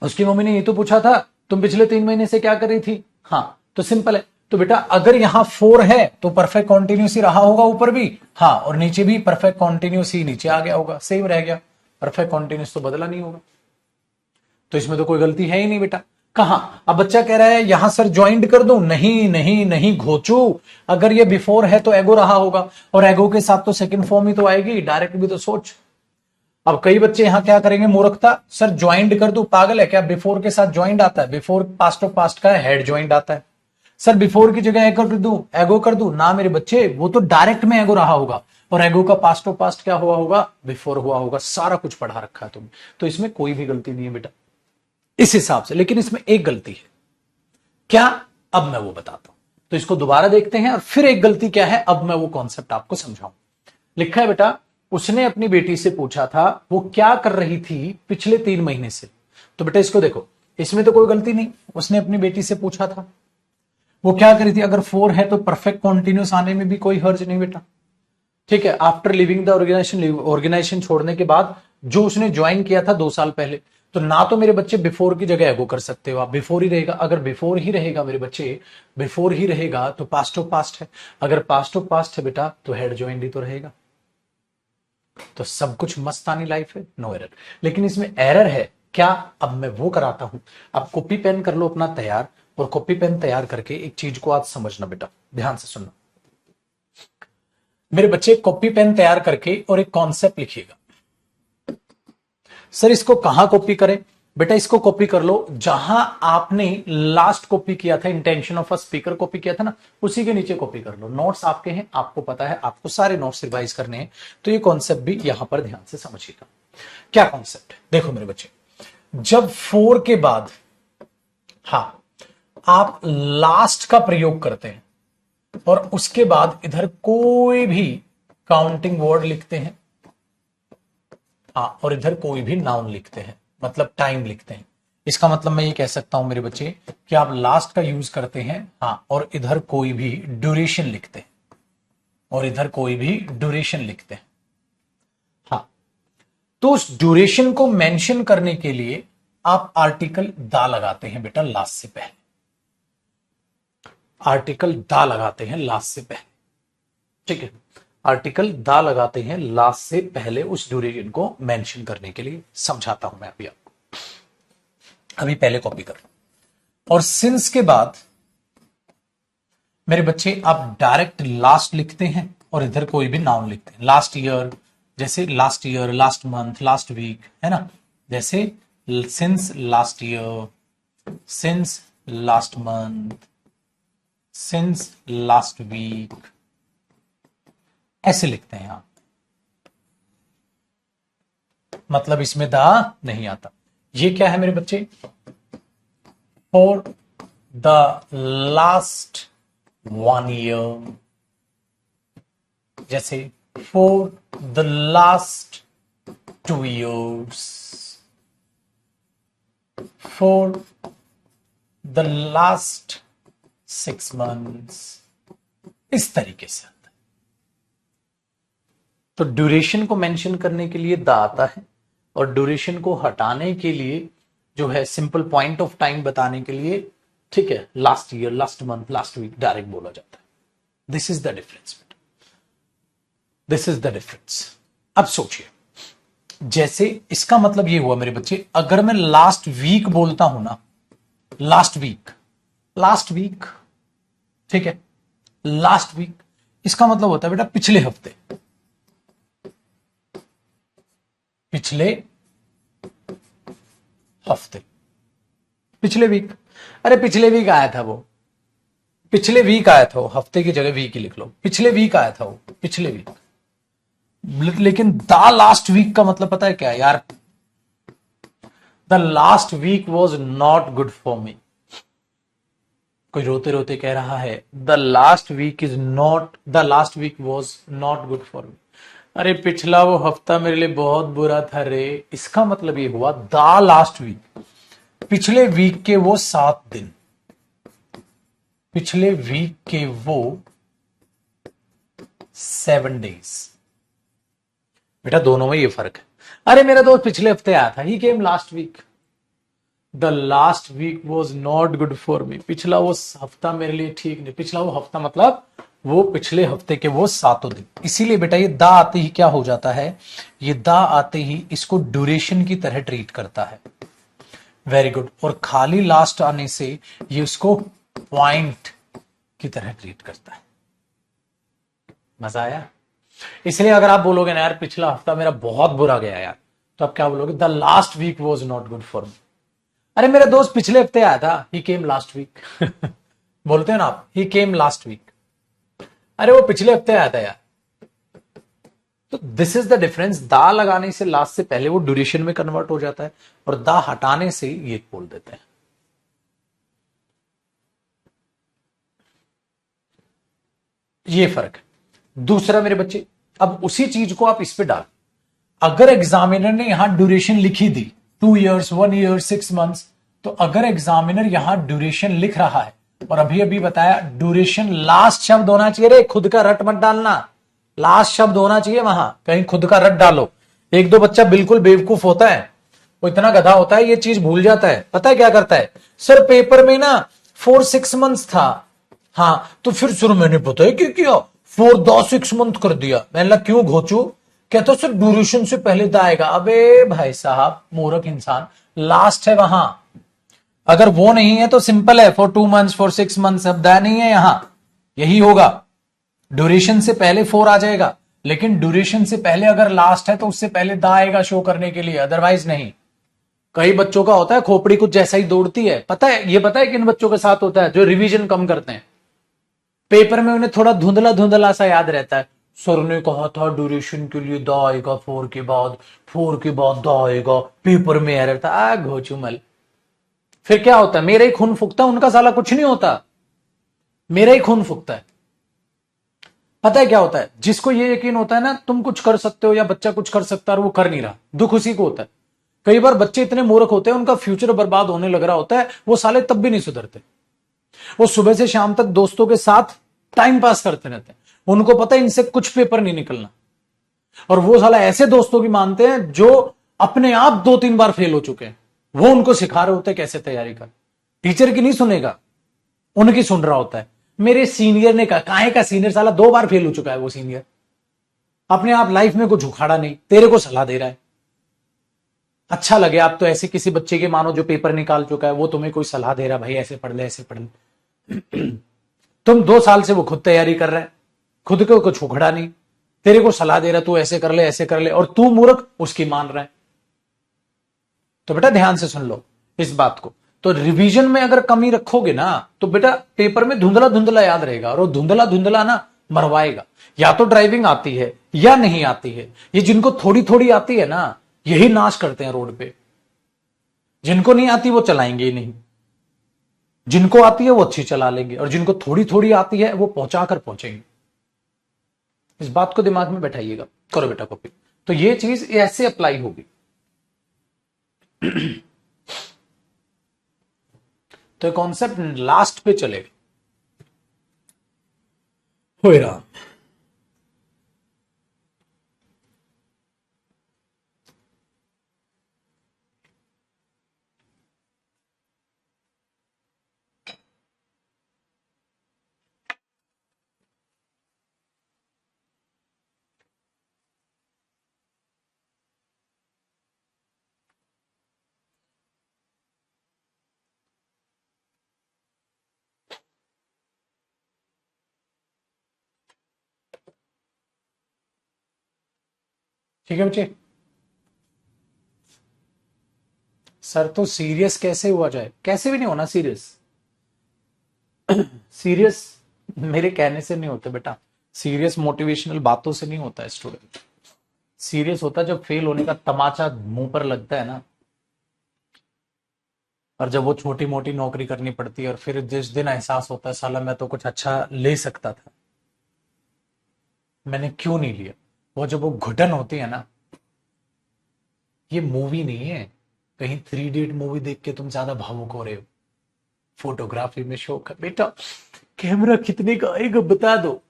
उसकी मम्मी ने ये तो पूछा था तुम पिछले 3 महीने से क्या कर रही थी, हाँ, तो सिंपल है। तो बेटा अगर यहां 4 है तो परफेक्ट कॉन्टिन्यूस ही रहा होगा ऊपर भी, हाँ, और नीचे भी परफेक्ट कॉन्टिन्यूस ही नीचे आ गया होगा, सेम रह गया, परफेक्ट कॉन्टिन्यूस तो बदला नहीं होगा, तो इसमें तो कोई गलती है ही नहीं बेटा। कहां? अब बच्चा कह रहा है यहां सर ज्वाइंट कर दूं, नहीं नहीं नहीं घोचू, अगर ये बिफोर है तो एगो रहा होगा, और एगो के साथ तो सेकंड फॉर्म ही तो आएगी, डायरेक्ट भी तो सोच। अब कई बच्चे यहां क्या करेंगे, मूर्खता, सर ज्वाइंट कर दूं, पागल है क्या, बिफोर के साथ ज्वाइंट आता है, बिफोर पास्ट ऑफ पास्ट का हेड ज्वाइंट आता है। सर बिफोर की जगह एगो कर दूं ना मेरे बच्चे, वो तो डायरेक्ट में एगो रहा होगा, और एगो का पास्ट ऑफ पास्ट क्या हुआ होगा, बिफोर हुआ होगा। सारा कुछ पढ़ा रखा है तुमने, तो इसमें कोई भी गलती नहीं है बेटा इस हिसाब से। लेकिन इसमें एक गलती है, क्या? अब मैं वो बताता हूं, तो इसको दोबारा देखते हैं, और फिर एक गलती क्या है, अब मैं वो कॉन्सेप्ट आपको समझाऊं। लिखा है बेटा, उसने अपनी बेटी से पूछा था वो क्या कर रही थी पिछले 3 महीने से। तो बेटा इसको देखो, इसमें तो कोई गलती नहीं, उसने अपनी बेटी से पूछा था वो क्या करी थी। अगर 4 है तो परफेक्ट कॉन्टिन्यूस आने में भी कोई हर्ज नहीं बेटा, ठीक है। आफ्टर लिविंग द ऑर्गेनाइजेशन छोड़ने के बाद जो उसने ज्वाइन किया था 2 साल पहले, तो ना तो मेरे बच्चे बिफोर की जगह एगो कर सकते हो आप, बिफोर ही रहेगा। अगर बिफोर ही रहेगा मेरे बच्चे, बिफोर ही रहेगा तो पास्ट ऑफ पास्ट है, अगर पास्ट ऑफ पास्ट है बेटा तो हेड ज्वाइंट ही तो रहेगा। तो सब कुछ मस्तानी लाइफ है, नो एरर। लेकिन इसमें एरर है क्या, अब मैं वो कराता हूं। आप कॉपी पेन कर लो अपना तैयार, और कॉपी पेन तैयार करके एक चीज को आज समझना बेटा, ध्यान से सुनना मेरे बच्चे। कॉपी पेन तैयार करके और एक कॉन्सेप्ट लिखिएगा। सर इसको कहां कॉपी करें? बेटा इसको कॉपी कर लो जहां आपने लास्ट कॉपी किया था, intention of a speaker copy किया था ना, उसी के नीचे कॉपी कर लो। नोट्स आपके हैं, आपको पता है, आपको सारे नोट्स रिवाइज करने हैं, तो ये कॉन्सेप्ट भी यहां पर ध्यान से समझिएगा। क्या कॉन्सेप्ट? देखो मेरे बच्चे, जब 4 के बाद आप लास्ट का प्रयोग करते हैं और उसके बाद इधर कोई भी काउंटिंग वर्ड लिखते हैं, और इधर कोई भी नाउन लिखते हैं, मतलब टाइम लिखते हैं, इसका मतलब मैं ये कह सकता हूं मेरे बच्चे कि आप लास्ट का यूज करते हैं, और इधर कोई भी ड्यूरेशन लिखते हैं, और इधर कोई भी ड्यूरेशन लिखते हैं। तो उस ड्यूरेशन को मेंशन करने के लिए आप आर्टिकल दा लगाते हैं बेटा लास्ट से पहले, आर्टिकल दा लगाते हैं लास्ट से पहले, ठीक है। आर्टिकल दा लगाते हैं लास्ट से पहले उस ड्यूरेशन को मेंशन करने के लिए। समझाता हूं मैं अभी आपको, अभी पहले कॉपी कर लो। और सिंस के बाद मेरे बच्चे आप डायरेक्ट लास्ट लिखते हैं और इधर कोई भी नाउन लिखते हैं। लास्ट ईयर, जैसे last year, last month, last week, है ना, जैसे since last year, since last month, since last week, ऐसे लिखते हैं आप। मतलब इसमें दा नहीं आता। ये क्या है मेरे बच्चे, फॉर द लास्ट 1 ईयर, जैसे for the last 2 years, for the last 6 months, इस तरीके से आता है। तो ड्यूरेशन को मेंशन करने के लिए द आता है, और ड्यूरेशन को हटाने के लिए जो है सिंपल पॉइंट ऑफ टाइम बताने के लिए, ठीक है, last year, last month, last week direct बोला जाता है। This is the difference, this is the difference. अब सोचिए, जैसे इसका मतलब ये हुआ मेरे बच्चे, अगर मैं लास्ट वीक बोलता हूं ना, लास्ट वीक, लास्ट वीक, ठीक है, लास्ट वीक, इसका मतलब होता है बेटा पिछले हफ्ते, पिछले हफ्ते, पिछले वीक। अरे पिछले वीक आया था वो, पिछले वीक आया था वो, हफ्ते की जगह वीक ही लिख लो, पिछले वीक आया था वो, पिछले वीक। लेकिन द लास्ट वीक का मतलब पता है क्या है यार, the last week was not good for me. कोई रोते रोते कह रहा है the last week is not, the last week was not good for me. अरे पिछला वो हफ्ता मेरे लिए बहुत बुरा था रे। इसका मतलब ये हुआ द लास्ट वीक, पिछले वीक के वो 7 दिन, पिछले वीक के वो 7 days। बेटा दोनों में ये फर्क है। अरे मेरा दोस्त पिछले हफ्ते आया था, he came last week. The last week was not good for me, पिछला वो हफ्ता मेरे लिए ठीक नहीं। पिछला वो हफ्ता मतलब वो पिछले हफ्ते के वो 7 दिन। इसीलिए बेटा ये दा आते ही क्या हो जाता है, ये दा आते ही इसको ड्यूरेशन की तरह ट्रीट करता है। Very good. और खाली लास्ट आने से ये उसको पॉइंट की तरह ट्रीट करता है। मजा आया? इसलिए अगर आप बोलोगे ना यार पिछला हफ्ता मेरा बहुत बुरा गया यार, तो आप क्या बोलोगे? The last week was not good for me. अरे मेरा दोस्त पिछले हफ्ते आया था, ही केम लास्ट वीक। बोलते हैं ना आप, ही केम लास्ट वीक। अरे वो पिछले हफ्ते आया था यार। तो दिस इज द डिफरेंस। दा लगाने से लास्ट से पहले वो ड्यूरेशन में कन्वर्ट हो जाता है, और दा हटाने से ये बोल देते हैं। ये फर्क है। दूसरा मेरे बच्चे, अब उसी चीज को आप इस पे डाल। अगर एग्जामिनर ने यहां ड्यूरेशन लिखी दी 2 years 1 year 6 months, तो अगर एग्जामिनर यहां ड्यूरेशन लिख रहा है, और अभी अभी बताया ड्यूरेशन लास्ट शब्द होना चाहिए रे, खुद का रट मत डालना, लास्ट शब्द होना चाहिए वहां, कहीं खुद का रट डालो। एक दो बच्चा बिल्कुल बेवकूफ होता है, वो इतना गधा होता है, ये चीज भूल जाता है। पता है क्या करता है? सर पेपर में ना 4-6 months था। हाँ तो फिर सर मैंने पता है क्या किया, 4-6 month कर दिया। मैंने क्यों घोचू? कहता सर ड्यूरेशन से पहले तो आएगा। अबे भाई साहब मूर्ख इंसान, लास्ट है वहां। अगर वो नहीं है तो सिंपल है, फॉर 2 months फॉर 6 months। अब दा नहीं है यहां, यही होगा। ड्यूरेशन से पहले 4 आ जाएगा, लेकिन ड्यूरेशन से पहले अगर लास्ट है तो उससे पहले दा आएगा शो करने के लिए, अदरवाइज नहीं। कई बच्चों का होता है खोपड़ी कुछ जैसा ही दौड़ती है। पता है, ये पता है किन बच्चों के साथ होता है? जो रिवीजन कम करते हैं। पेपर में उन्हें थोड़ा धुंधला धुंधला सा याद रहता है, सर ने कहा था ड्यूरेशन के लिए दा आएगा 4 के बाद, 4 के बाद दा आएगा, पेपर में एरर था। आ घोचुमल। फिर क्या होता है? मेरा ही खून फूकता है, उनका साला कुछ नहीं होता, मेरा ही खून फूकता है। पता है क्या होता है? जिसको ये यकीन होता है ना तुम कुछ कर सकते हो या बच्चा कुछ कर सकता है और वो कर नहीं रहा, दुख उसी को होता है। कई बार बच्चे इतने मूर्ख होते हैं, उनका फ्यूचर बर्बाद होने लग रहा होता है, वो साले तब भी नहीं सुधरते। वो सुबह से शाम तक दोस्तों के साथ टाइम पास करते रहते हैं, उनको पता है इनसे कुछ पेपर नहीं निकलना, और वो साला ऐसे दोस्तों की मानते हैं जो अपने आप 2-3 बार फेल हो चुके हैं। वो उनको सिखा रहे होते हैं कैसे तैयारी कर। टीचर की नहीं सुनेगा, उनकी सुन रहा होता है। मेरे सीनियर ने कहा, काहे का सीनियर? साला 2 बार फेल हो चुका है वो सीनियर, अपने आप लाइफ में कुछ उखाड़ा नहीं, तेरे को सलाह दे रहा है। अच्छा लगे आप तो ऐसे किसी बच्चे के मानो जो पेपर निकाल चुका है, वो तुम्हें कोई सलाह दे रहा है, भाई ऐसे पढ़ ले ऐसे पढ़ ले। तुम 2 साल से वो खुद तैयारी कर रहा है, खुद को कुछ उखड़ा नहीं, तेरे को सलाह दे रहा तू ऐसे कर ले ऐसे कर ले, और तू मूर्ख उसकी मान रहा है। तो बेटा ध्यान से सुन लो इस बात को। तो रिवीजन में अगर कमी रखोगे ना तो बेटा पेपर में धुंधला धुंधला याद रहेगा, और वो धुंधला धुंधला ना मरवाएगा। या तो ड्राइविंग आती है या नहीं आती है। ये जिनको थोड़ी थोड़ी आती है ना, यही नाश करते हैं रोड पे। जिनको नहीं आती वो चलाएंगे ही नहीं, जिनको आती है वो अच्छी चला लेंगे, और जिनको थोड़ी थोड़ी आती है वो पहुंचा कर पहुंचेंगे। इस बात को दिमाग में बैठाइएगा। करो बेटा कॉपी। तो ये चीज ऐसे अप्लाई होगी। तो कॉन्सेप्ट लास्ट पे चलेगा। होए राम। ठीक है बच्चे। सर तो सीरियस कैसे हुआ जाए? कैसे भी नहीं होना सीरियस। सीरियस मेरे कहने से नहीं होते बेटा, सीरियस मोटिवेशनल बातों से नहीं होता है स्टूडेंट। सीरियस होता है जब फेल होने का तमाचा मुंह पर लगता है ना, और जब वो छोटी मोटी नौकरी करनी पड़ती है, और फिर जिस दिन एहसास होता है साला मैं तो कुछ अच्छा ले सकता था, मैंने क्यों नहीं लिया। वो जब वो घुटन होती है ना, ये मूवी नहीं है कहीं 3 इडियट मूवी देख के तुम ज्यादा भावुक हो रहे हो। फोटोग्राफी में शौक है बेटा, कैमरा कितने का आएगा बता दो।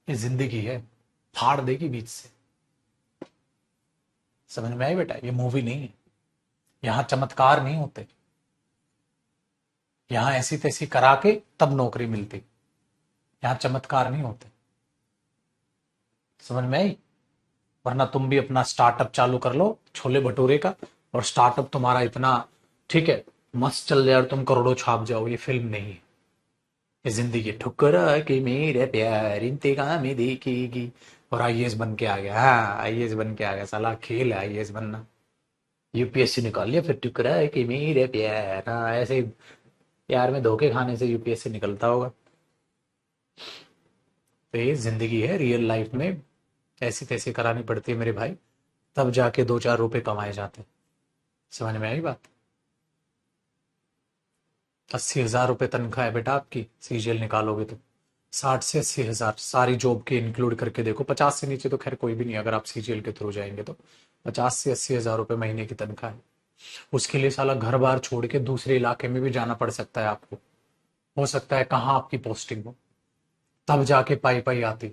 ये जिंदगी है, फाड़ देगी बीच से। समझ में आई बेटा? ये मूवी नहीं है, यहां चमत्कार नहीं होते, यहां ऐसी तैसी करा के तब नौकरी मिलती, यहां चमत्कार नहीं होते। समझ में आई? वरना तुम भी अपना स्टार्टअप चालू कर लो छोले भटूरे का, और स्टार्टअप तुम्हारा इतना ठीक है मस्त चल जाए और तुम करोड़ों छाप जाओ, ये फिल्म नहीं है। ये जिंदगी ठुकरा के मेरे प्यार इंतकाम देखेगी। और आईएएस बन के आ गया, हाँ आईएएस बन के आ गया, साला खेल है आईएएस बनना। यूपीएससी निकाल लिया, फिर टुकड़ा है कि मेरे प्यार, हाँ ऐसे ही प्यार में धोखे खाने से यूपीएससी निकलता होगा। तो ये जिंदगी है, रियल लाइफ में ऐसी तैसी करानी पड़ती है मेरे भाई, तब जाके 2-4 रुपए कमाए जाते हैं। समझ में आई बात? 80,000 रुपये तनख्वाह है बेटा आपकी, सीजीएल निकालोगे तो 60 से 80 हजार सारी जॉब के इंक्लूड करके देखो। 50 से नीचे तो खैर कोई भी नहीं, अगर आप सीजीएल के थ्रू जाएंगे तो 50 से 80 हजार रुपये महीने की तनख्वाह है। उसके लिए साला घर बार छोड़ के दूसरे इलाके में भी जाना पड़ सकता है आपको, हो सकता है कहाँ आपकी पोस्टिंग हो, तब जाके पाई पाई आती,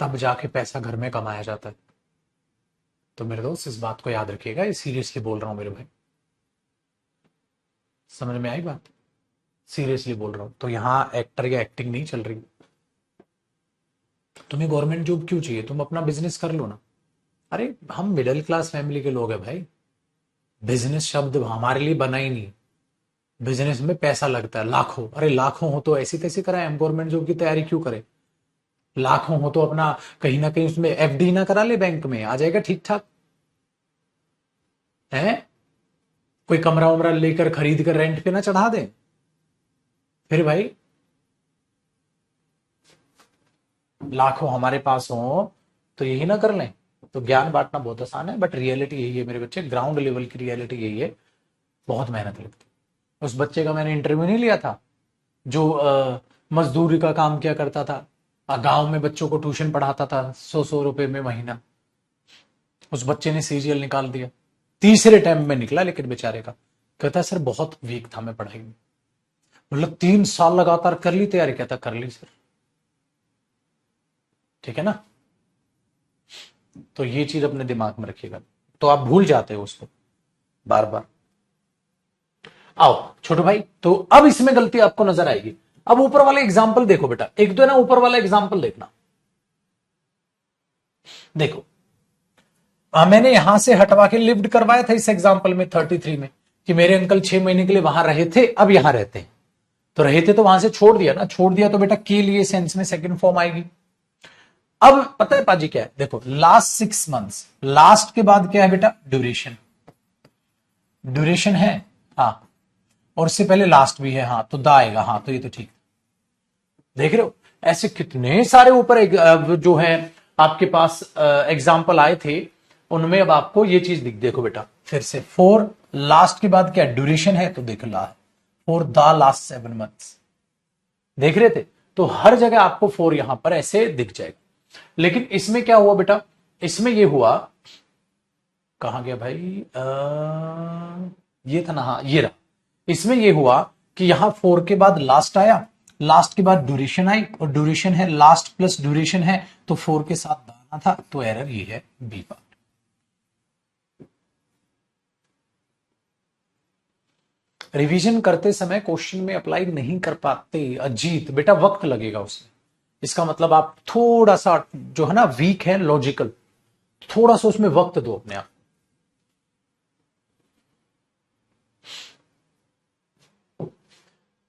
तब जाके पैसा घर में कमाया जाता है। तो मेरे दोस्त इस बात को याद रखिएगा, ये सीरियसली बोल रहा हूं मेरे भाई। समझ में आई बात? सीरियसली बोल रहा हूं। तो यहाँ एक्टर या एक्टिंग नहीं चल रही। तुम्हें गवर्नमेंट जॉब क्यों चाहिए? तुम अपना बिजनेस कर लो ना। अरे हम मिडिल क्लास फैमिली के लोग हैं भाई, बिजनेस शब्द हमारे लिए बना ही नहीं। बिजनेस में पैसा लगता है लाखों, अरे लाखों हो तो ऐसी तैसी कराए, हम गवर्नमेंट जॉब की तैयारी क्यों करें? लाखों हो तो अपना कहीं ना कहीं उसमें एफडी ना करा ले, बैंक में आ जाएगा ठीक ठाक है। कोई कमरा उमरा लेकर खरीद कर रेंट पे ना चढ़ा दे फिर भाई। लाखों हमारे पास हो तो यही ना कर लें। तो ज्ञान बांटना बहुत आसान है, बट रियलिटी यही है मेरे बच्चे, ग्राउंड लेवल की रियलिटी यही है, बहुत मेहनत लगती है। उस बच्चे का मैंने इंटरव्यू नहीं लिया था जो मजदूरी का काम किया करता था, गांव में बच्चों को ट्यूशन पढ़ाता था 100-100 रुपए में महीना। उस बच्चे ने सीजीएल निकाल दिया, तीसरे टाइम में निकला, लेकिन बेचारे का कहता सर बहुत वीक था मैं पढ़ाई में। मतलब 3 साल लगातार कर ली तैयारी, कहता कर ली सर। ठीक है ना? तो ये चीज अपने दिमाग में रखिएगा, तो आप भूल जाते हो उसको बार बार। आओ छोटू भाई, तो अब इसमें गलती आपको नजर आएगी। अब ऊपर वाले एग्जाम्पल देखो बेटा, एक तो है ना ऊपर वाला एग्जाम्पल देखना। देखो मैंने यहां से हटवा के लिफ्ट करवाया था इस एग्जाम्पल में 33 में, कि मेरे अंकल 6 महीने के लिए वहां रहे थे, अब यहां रहते हैं। तो रहे थे तो वहां से छोड़ दिया ना, छोड़ दिया तो बेटा के लिए सेंस में सेकंड फॉर्म आएगी। अब पता है पाजी क्या है? देखो लास्ट 6 मंथ्स, लास्ट के बाद क्या है बेटा? ड्यूरेशन। ड्यूरेशन है, हाँ, और इससे पहले लास्ट भी है, हाँ, तो दा आएगा, हाँ, तो ये तो ठीक। देख रहे हो ऐसे कितने सारे ऊपर जो है आपके पास एग्जाम्पल आए थे, उनमें अब आपको ये चीज दिख। देखो बेटा फिर से, फॉर लास्ट के बाद क्या ड्यूरेशन है, तो देख ला है फॉर द लास्ट 7 मंथ्स। देख रहे थे? तो हर जगह आपको फॉर यहां पर ऐसे दिख जाएगा। लेकिन इसमें क्या हुआ बेटा? इसमें ये हुआ, कहां गया भाई, ये था ना, हाँ ये रहा। इसमें ये हुआ कि यहां फोर के बाद लास्ट आया, लास्ट के बाद ड्यूरेशन आई, और ड्यूरेशन है लास्ट प्लस ड्यूरेशन है, तो फोर के साथ दाना था, तो एरर ये है बी पार्ट। रिवीजन करते समय क्वेश्चन में अप्लाई नहीं कर पाते अजीत, बेटा वक्त लगेगा उसमें। इसका मतलब आप थोड़ा सा जो है ना वीक है लॉजिकल, थोड़ा सा उसमें वक्त दो अपने आप।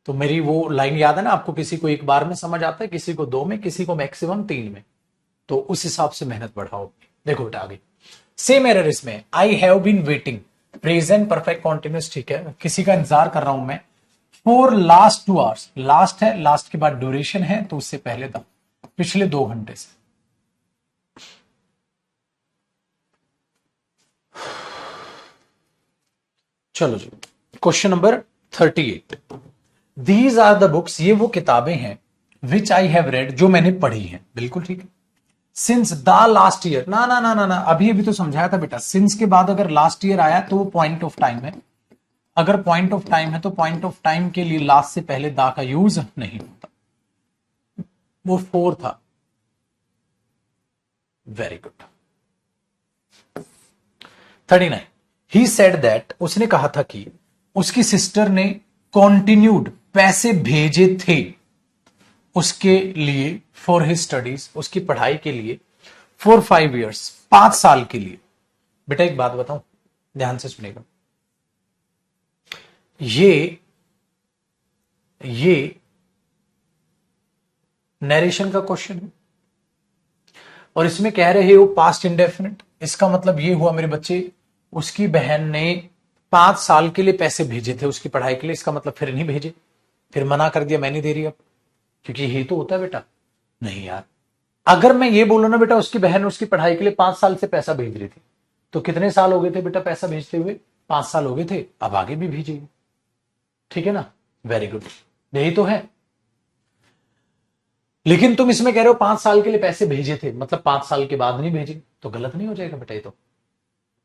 तो मेरी वो लाइन याद है ना आपको, किसी को एक बार में समझ आता है, किसी को 2 में, किसी को मैक्सिमम 3 में। तो उस हिसाब से मेहनत बढ़ाओ। देखो बेटा आगे सेम एरर इसमें, I have been waiting, present perfect continuous, ठीक है, किसी का इंतजार कर रहा हूं मैं, फॉर लास्ट 2 आवर्स, लास्ट है, लास्ट के बाद ड्यूरेशन है, तो उससे पहले था पिछले 2 घंटे से। चलो जी, question number 38, these are the books, ये वो किताबें हैं, विच आई हैव रेड, जो मैंने पढ़ी हैं, बिल्कुल ठीक है, सिंस द लास्ट ईयर, ना ना ना ना ना, अभी अभी तो समझाया था बेटा, सिंस के बाद अगर लास्ट ईयर आया तो वो पॉइंट ऑफ टाइम है, अगर पॉइंट ऑफ टाइम है तो पॉइंट ऑफ टाइम के लिए लास्ट से पहले दा का यूज नहीं होता। वो 4 था, very good. 39, he said that, उसने कहा था कि उसकी सिस्टर ने कॉन्टिन्यूड, पैसे भेजे थे उसके लिए, फॉर हिज स्टडीज, उसकी पढ़ाई के लिए, फॉर 5 years, 5 साल के लिए, बेटा एक बात बताऊं, ध्यान से सुनेगा। ये नरेशन का क्वेश्चन है और इसमें कह रहे हो पास्ट इंडेफिनिट। इसका मतलब ये हुआ मेरे बच्चे, उसकी बहन ने 5 साल के लिए पैसे भेजे थे उसकी पढ़ाई के लिए, इसका मतलब फिर नहीं भेजे, फिर मना कर दिया, मैं नहीं दे रही अब, क्योंकि यही तो होता है बेटा। नहीं यार, अगर मैं ये बोलूं ना बेटा उसकी बहन उसकी पढ़ाई के लिए 5 साल से पैसा भेज रही थी, तो कितने साल हो गए थे बेटा पैसा भेजते हुए? 5 साल हो गए थे, अब आगे भी भेजिए, ठीक है ना? वेरी गुड, यही तो है। लेकिन तुम इसमें कह रहे हो 5 साल के लिए पैसे भेजे थे, मतलब 5 साल के बाद नहीं भेजे, तो गलत नहीं हो जाएगा बेटा ये तो?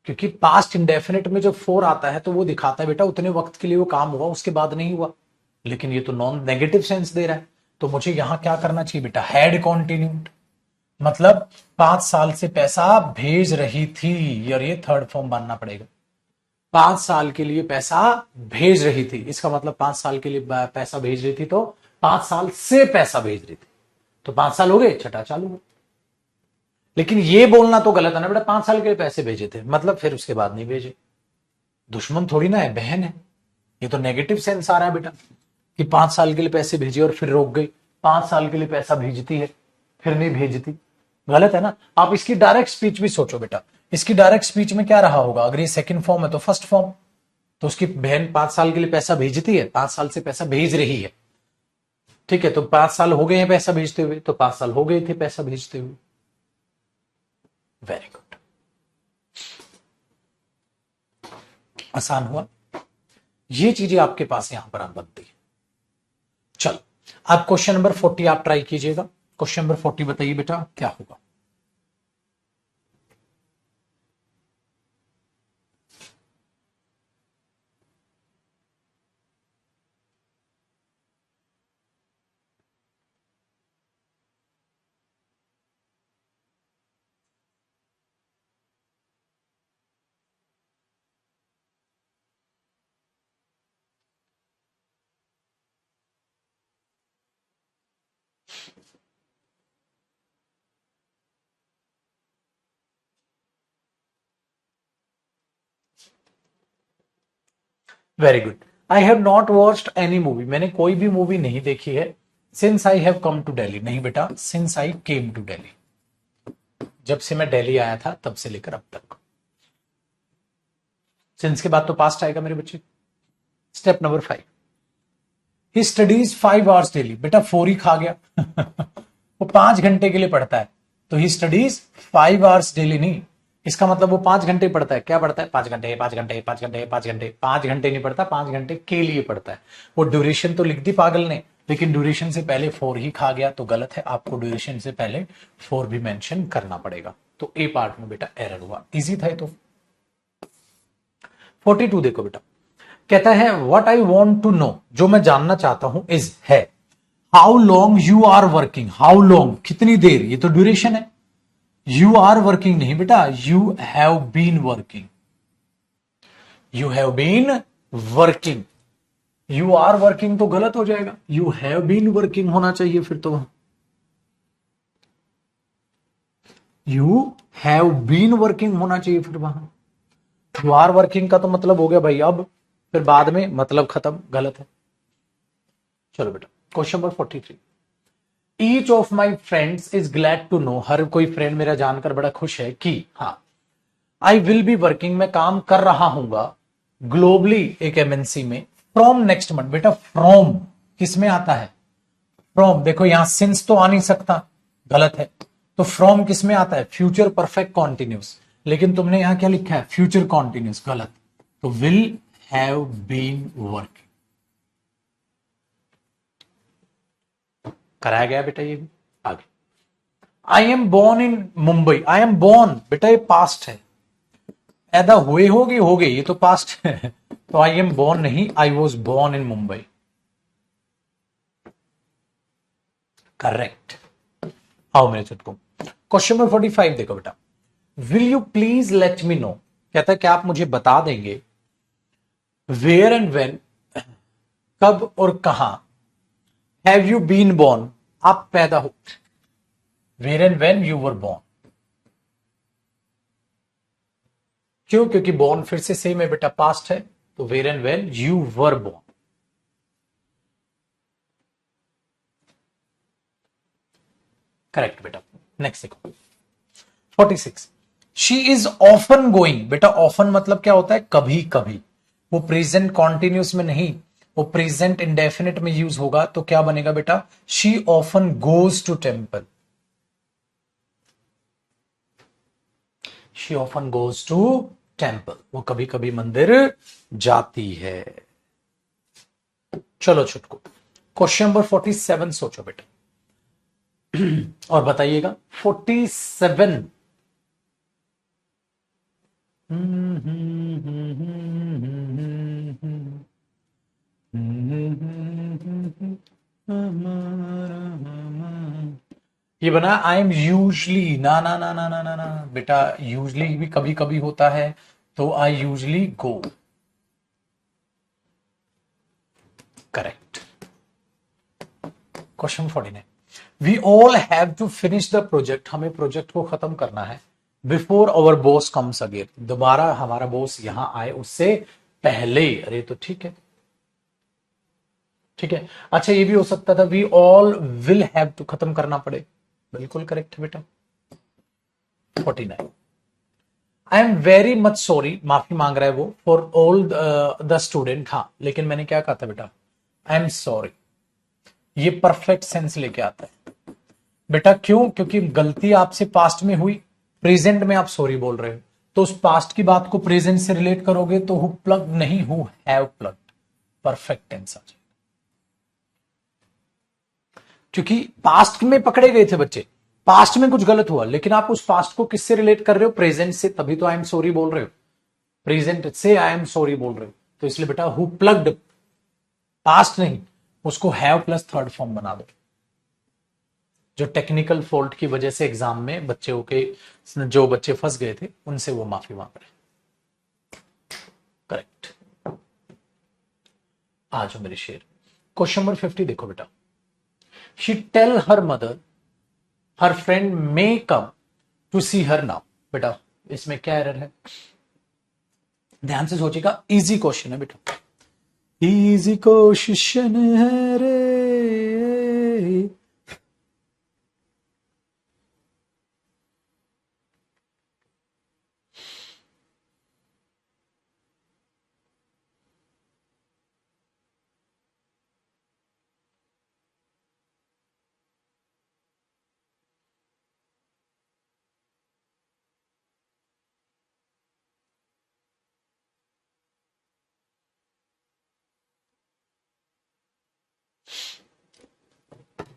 क्योंकि पास्ट इंडेफिनिट में जब फोर आता है तो वो दिखाता है बेटा उतने वक्त के लिए वो काम हुआ, उसके बाद नहीं हुआ। लेकिन ये तो नॉन नेगेटिव सेंस दे रहा है, तो मुझे यहां क्या करना चाहिए बेटा? हैड कॉन्टिन्यूड, मतलब 5 साल से पैसा भेज रही थी, और ये थर्ड फॉर्म मानना पड़ेगा। 5 साल के लिए पैसा भेज रही थी, इसका मतलब 5 साल के लिए पैसा भेज रही थी, तो 5 साल से पैसा भेज रही थी, तो 5 साल हो गए, छठा चालू हो। लेकिन ये बोलना तो गलत है ना बेटा, 5 साल के लिए पैसे भेजे थे मतलब फिर उसके बाद नहीं भेजे। दुश्मन थोड़ी ना है, बहन है। ये तो नेगेटिव सेंस आ रहा है बेटा कि 5 साल के लिए पैसे भेजे और फिर रोक गई, 5 साल के लिए पैसा भेजती है फिर नहीं भेजती, गलत है ना? आप इसकी डायरेक्ट स्पीच भी सोचो बेटा, इसकी डायरेक्ट स्पीच में क्या रहा होगा? अगर ये सेकंड फॉर्म है तो फर्स्ट फॉर्म, तो उसकी बहन 5 साल के लिए पैसा भेजती है, 5 साल से पैसा भेज रही है, ठीक है? तो 5 साल हो गए हैं पैसा भेजते हुए, तो 5 साल हो गए थे पैसा भेजते हुए। वेरी गुड, आसान हुआ। ये चीजें आपके पास यहां पर आप बनती है। चलो अब क्वेश्चन नंबर 40 आप ट्राई कीजिएगा। क्वेश्चन नंबर 40 बताइए बेटा क्या होगा? Very good. I have not watched any movie, मैंने कोई भी मूवी नहीं देखी है। Since I have come to Delhi, नहीं बेटा, since I came to Delhi, जब से मैं दिल्ली आया था तब से लेकर अब तक। सिंस के बाद तो पास्ट आएगा मेरे बच्चे। Step number 5, he studies 5 hours daily, बेटा 4 ही खा गया वो 5 घंटे के लिए पढ़ता है, तो ही स्टडीज 5 आवर्स डेली नहीं, इसका मतलब वो 5 घंटे पढ़ता है। क्या पढ़ता है? 5 घंटे 5 घंटे 5 घंटे 5 घंटे, 5 घंटे नहीं पढ़ता, 5 घंटे के लिए पढ़ता है। वो ड्यूरेशन तो लिख दी पागल ने, लेकिन ड्यूरेशन से पहले 4 ही खा गया, तो गलत है, आपको ड्यूरेशन से पहले 4 भी मेंशन करना पड़ेगा। तो ए पार्ट में बेटा एरर हुआ, इजी था तो। 42 देखो बेटा, कहता है what I want to know, जो मैं जानना चाहता हूं, इज है how long you are working, how long कितनी देर, ये तो ड्यूरेशन है। यू आर वर्किंग नहीं बेटा, you have been working, you have been working, you are working तो गलत हो जाएगा, यू हैव बीन वर्किंग होना चाहिए फिर तो। यू हैव बीन वर्किंग होना चाहिए फिर वहां। यू आर वर्किंग का तो मतलब हो गया भाई अब, फिर बाद में मतलब खत्म, गलत है। चलो बेटा question number 43, each of my friends is glad to know, हर कोई फ्रेंड मेरा जानकर बड़ा खुश है कि, हाँ, आई विल बी वर्किंग, मैं काम कर रहा हूंगा ग्लोबली, एक एमएनसी में, फ्रॉम नेक्स्ट मंथ। बेटा फ्रॉम किस में आता है? फ्रॉम, देखो यहां सिंस तो आ नहीं सकता, गलत है, तो फ्रॉम किस में आता है? फ्यूचर परफेक्ट कॉन्टिन्यूस, लेकिन तुमने यहां क्या लिखा है? फ्यूचर कॉन्टिन्यूस, गलत, तो विल हैव बीन वर्किंग कराया गया बेटा ये भी। आगे, I am born in Mumbai, I am born, बेटा ये पास्ट है, पैदा हुए हो गए, ये तो पास्ट है तो आई एम बोर्न नहीं, I was born in Mumbai, correct. आओ मेरे चुटको, क्वेश्चन नंबर 45 देखो बेटा, will you please let me know, कहता है क्या आप मुझे बता देंगे, वेयर एंड वेन, कब और कहां, हैव यू बीन बोर्न, आप पैदा हो, where and when you were born, क्यों? क्योंकि born फिर से सेम है बेटा, पास्ट है, तो where and when you were born। Correct बेटा। नेक्स्ट देखो 46, शी इज ऑफन गोइंग। बेटा ऑफन मतलब क्या होता है? कभी कभी। वो प्रेजेंट कॉन्टिन्यूस में नहीं, वो प्रेजेंट इंडेफिनिट में यूज होगा, तो क्या बनेगा बेटा? She often goes to temple. She often goes to temple, वो कभी कभी मंदिर जाती है। चलो छुटको, क्वेश्चन नंबर 47 सोचो बेटा और बताइएगा। 47, ये बना आई एम यूजली, ना ना ना ना ना ना ना बेटा, यूजली भी कभी कभी होता है, तो I usually go. Correct. Question 49, we all have to finish the project. हमें प्रोजेक्ट को खत्म करना है before our boss comes again. दोबारा हमारा बॉस यहां आए उससे पहले। अरे तो ठीक है, ठीक है। अच्छा ये भी हो सकता था we all will have to, खत्म करना पड़े। बिल्कुल करेक्ट है बेटा। 49, I am very much sorry, माफी मांग रहा है वो, फॉर ऑल द स्टूडेंट। हाँ लेकिन मैंने क्या कहा था बेटा? I am sorry. ये परफेक्ट सेंस लेके आता है बेटा। क्यों? क्योंकि गलती आपसे पास्ट में हुई, प्रेजेंट में आप सॉरी बोल रहे हो, तो उस पास्ट की बात को प्रेजेंट से रिलेट करोगे तो हु प्लग नहीं, who have plug. Perfect tense आ जाए, क्योंकि पास्ट में पकड़े गए थे बच्चे, पास्ट में कुछ गलत हुआ, लेकिन आप उस पास्ट को किससे रिलेट कर रहे हो? प्रेजेंट से, तभी तो आई एम सॉरी बोल रहे हो। प्रेजेंट से आई एम सॉरी बोल रहे हो, तो इसलिए बेटा हु प्लग्ड, पास्ट नहीं, उसको हैव प्लस थर्ड फॉर्म बना दो। जो टेक्निकल फॉल्ट की वजह से एग्जाम में बच्चों के, जो बच्चे फंस गए थे, उनसे वो माफी मांग रहे। करेक्ट। आ जाओ मेरे शेर। क्वेश्चन नंबर 50 देखो बेटा। She tell her mother her friend may come to see her now. बेटा इसमें क्या एरर है? ध्यान से सोचिएगा, इजी क्वेश्चन है बेटा, इजी क्वेश्चन है रे।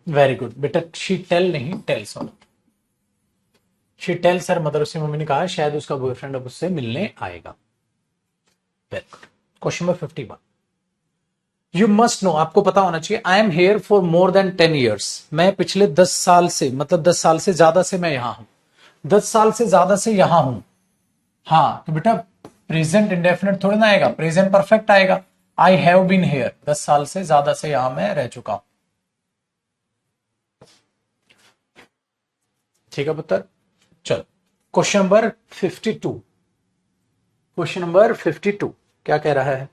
वेरी गुड बेटा, शी टेल नहीं, टेल्स होना। शी टेल्स हर मदर, उसकी मम्मी ने कहा शायद उसका बॉयफ्रेंड अब उससे मिलने आएगा। Very good. Question number 51, you must know, आपको पता होना चाहिए, I am here for more than 10 years. मैं पिछले 10 साल से, मतलब 10 साल से ज्यादा से मैं यहां हूं। 10 साल से ज्यादा से यहां हूं। हाँ तो बेटा प्रेजेंट इंडेफिनिट थोड़ी ना आएगा, प्रेजेंट परफेक्ट आएगा। आई हैव बीन हेयर, 10 साल से ज्यादा से यहां मैं रह चुका हूं। ठीक है पुत्र। चलो क्वेश्चन नंबर 52, क्वेश्चन नंबर 52 क्या कह रहा है?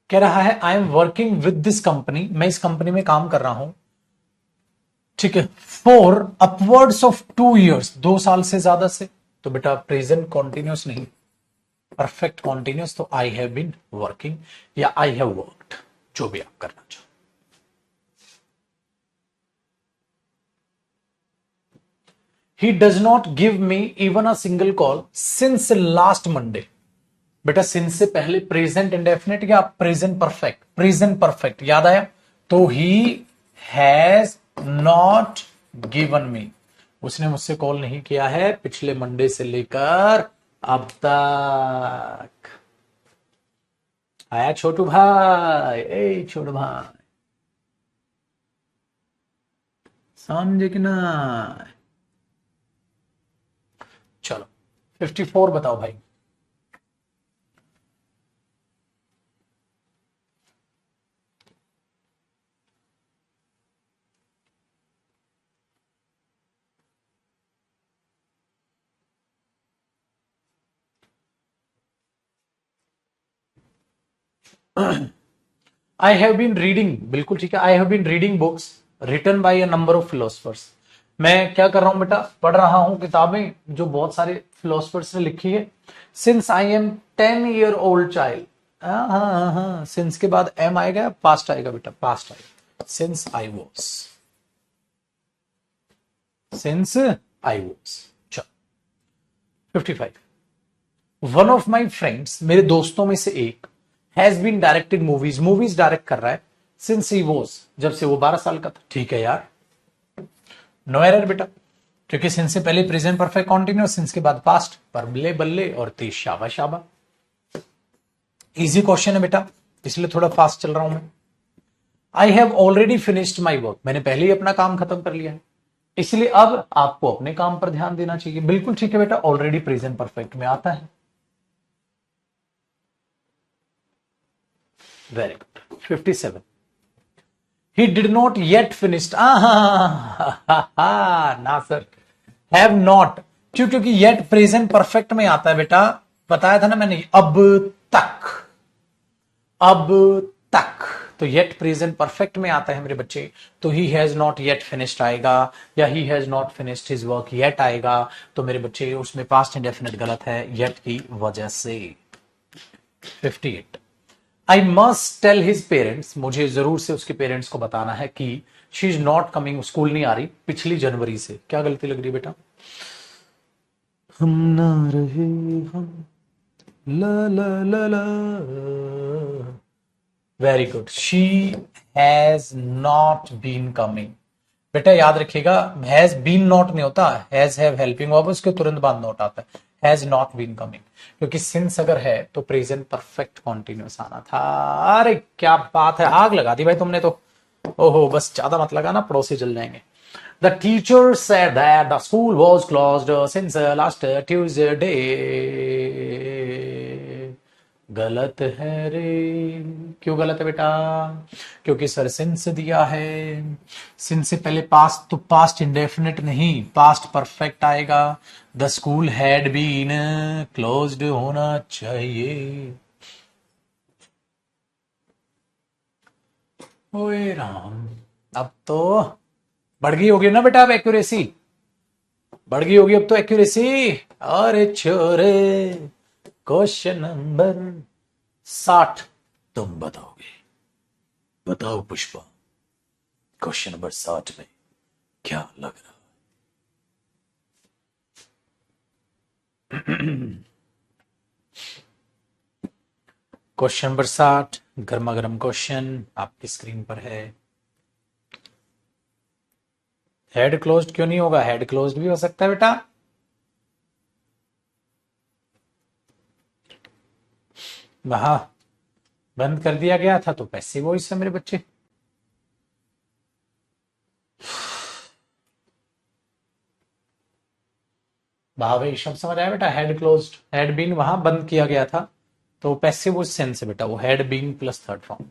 कह रहा है I am working with this company, मैं इस कंपनी में काम कर रहा हूं, ठीक है, फॉर अपवर्ड्स ऑफ 2 ईयर्स, 2 साल से ज्यादा से। तो बेटा प्रेजेंट कॉन्टिन्यूस नहीं, परफेक्ट कॉन्टिन्यूस, तो आई हैव बीन वर्किंग या आई हैव वर्कड, जो भी आप करना चाहो। He does not give me even a single call since last Monday. बेटा सिंस से पहले प्रेजेंट इंडेफिनिट या प्रेजेंट परफेक्ट? प्रेजेंट परफेक्ट, याद आया? तो he has not given me, उसने मुझसे कॉल नहीं किया है पिछले मंडे से लेकर अब तक। आया छोटू भाई, ए छोटू भाई, समझे कि ना? चलो 54 बताओ भाई। आई हैव बीन रीडिंग, बिल्कुल ठीक है, I have been reading books written by a number of philosophers. मैं क्या कर रहा हूं बेटा, पढ़ रहा हूं किताबें जो बहुत सारे फिलोसफर्स ने लिखी है। Since I am 10 year old child, हाँ, सिंस के बाद एम आएगा, पास्ट आएगा बेटा, पास्ट आएगा। Since I was, since I was. चलो 55। वन ऑफ माई फ्रेंड्स, मेरे दोस्तों में से एक, has been directed movies, movies direct कर रहा है, सिंस ही वॉज, जब से वो 12 साल का था। ठीक है यार, नो एरर बेटा, क्योंकि सिंस से पहले प्रेजेंट परफेक्ट कॉन्टिन्यूस, सिंस के बाद पास्ट, पर बल्ले बल्ले और तेज शाबा शाबा। इजी क्वेश्चन है बेटा, इसलिए थोड़ा फास्ट चल रहा हूं मैं। I have already finished my work, मैंने पहले ही अपना काम खत्म कर लिया है, इसलिए अब आपको अपने काम पर ध्यान देना चाहिए। बिल्कुल ठीक है बेटा, ऑलरेडी प्रेजेंट परफेक्ट में आता है। Very good. 57। He did not yet finished, ना सर, have not, क्यों? क्योंकि yet प्रेजेंट परफेक्ट में आता है बेटा, बताया था ना मैंने, अब तक, अब तक, तो yet प्रेजेंट परफेक्ट में आता है मेरे बच्चे, तो he has not yet finished आएगा, या he has not finished his work yet आएगा, तो मेरे बच्चे उसमें पास्ट इंडेफिनिट गलत है yet की वजह से। 58। I must tell his parents, मुझे जरूर से उसके पेरेंट्स को बताना है कि she is not coming, school नहीं आ रही पिछली जनवरी से। क्या गलती लग रही है बेटा? हम ना रहे हम, ला ला ला ला। Very good. She has not been coming. बेटा याद रखिएगा, हैज बीन नॉट नहीं होता, हैज हैव हेल्पिंग वर्ब, उसके तुरंत बाद नॉट आता है, हैज नॉट बीन कमिंग, क्योंकि सिंस अगर है तो प्रेजेंट परफेक्ट कॉन्टिन्यूस आना था। अरे क्या बात है, आग लगा दी भाई तुमने तो। ओहो, बस ज्यादा मत लगाना, पड़ोसी जल जाएंगे। The teacher said that the school was closed since last Tuesday. गलत है रे। क्यों गलत है बेटा? क्योंकि सर सिंस दिया है, सिंस से पहले पास्ट, तो पास्ट इंडेफिनिट नहीं, पास्ट परफेक्ट आएगा। The school had been closed होना चाहिए। ओए राम, अब तो बढ़ गई होगी ना बेटा, अब एक्यूरेसी बढ़ गई होगी अब तो, एक्यूरेसी। अरे छोरे, क्वेश्चन नंबर 60 तुम बताओगे। बताओ पुष्पा, क्वेश्चन नंबर 60 में क्या लग रहा है? क्वेश्चन नंबर 60, गर्मा गर्म क्वेश्चन आपकी स्क्रीन पर है। हेड क्लोज्ड क्यों नहीं होगा? हेड क्लोज्ड भी हो सकता है बेटा। वहां बंद कर दिया गया था तो पैसिव वॉइस है मेरे बच्चे। भावे शब्द समझ आया बेटा? हेड क्लोज्ड, हेड बीन वहां बंद किया गया था, तो पैसिव वॉइस सेंस है बेटा, वो had been plus third form.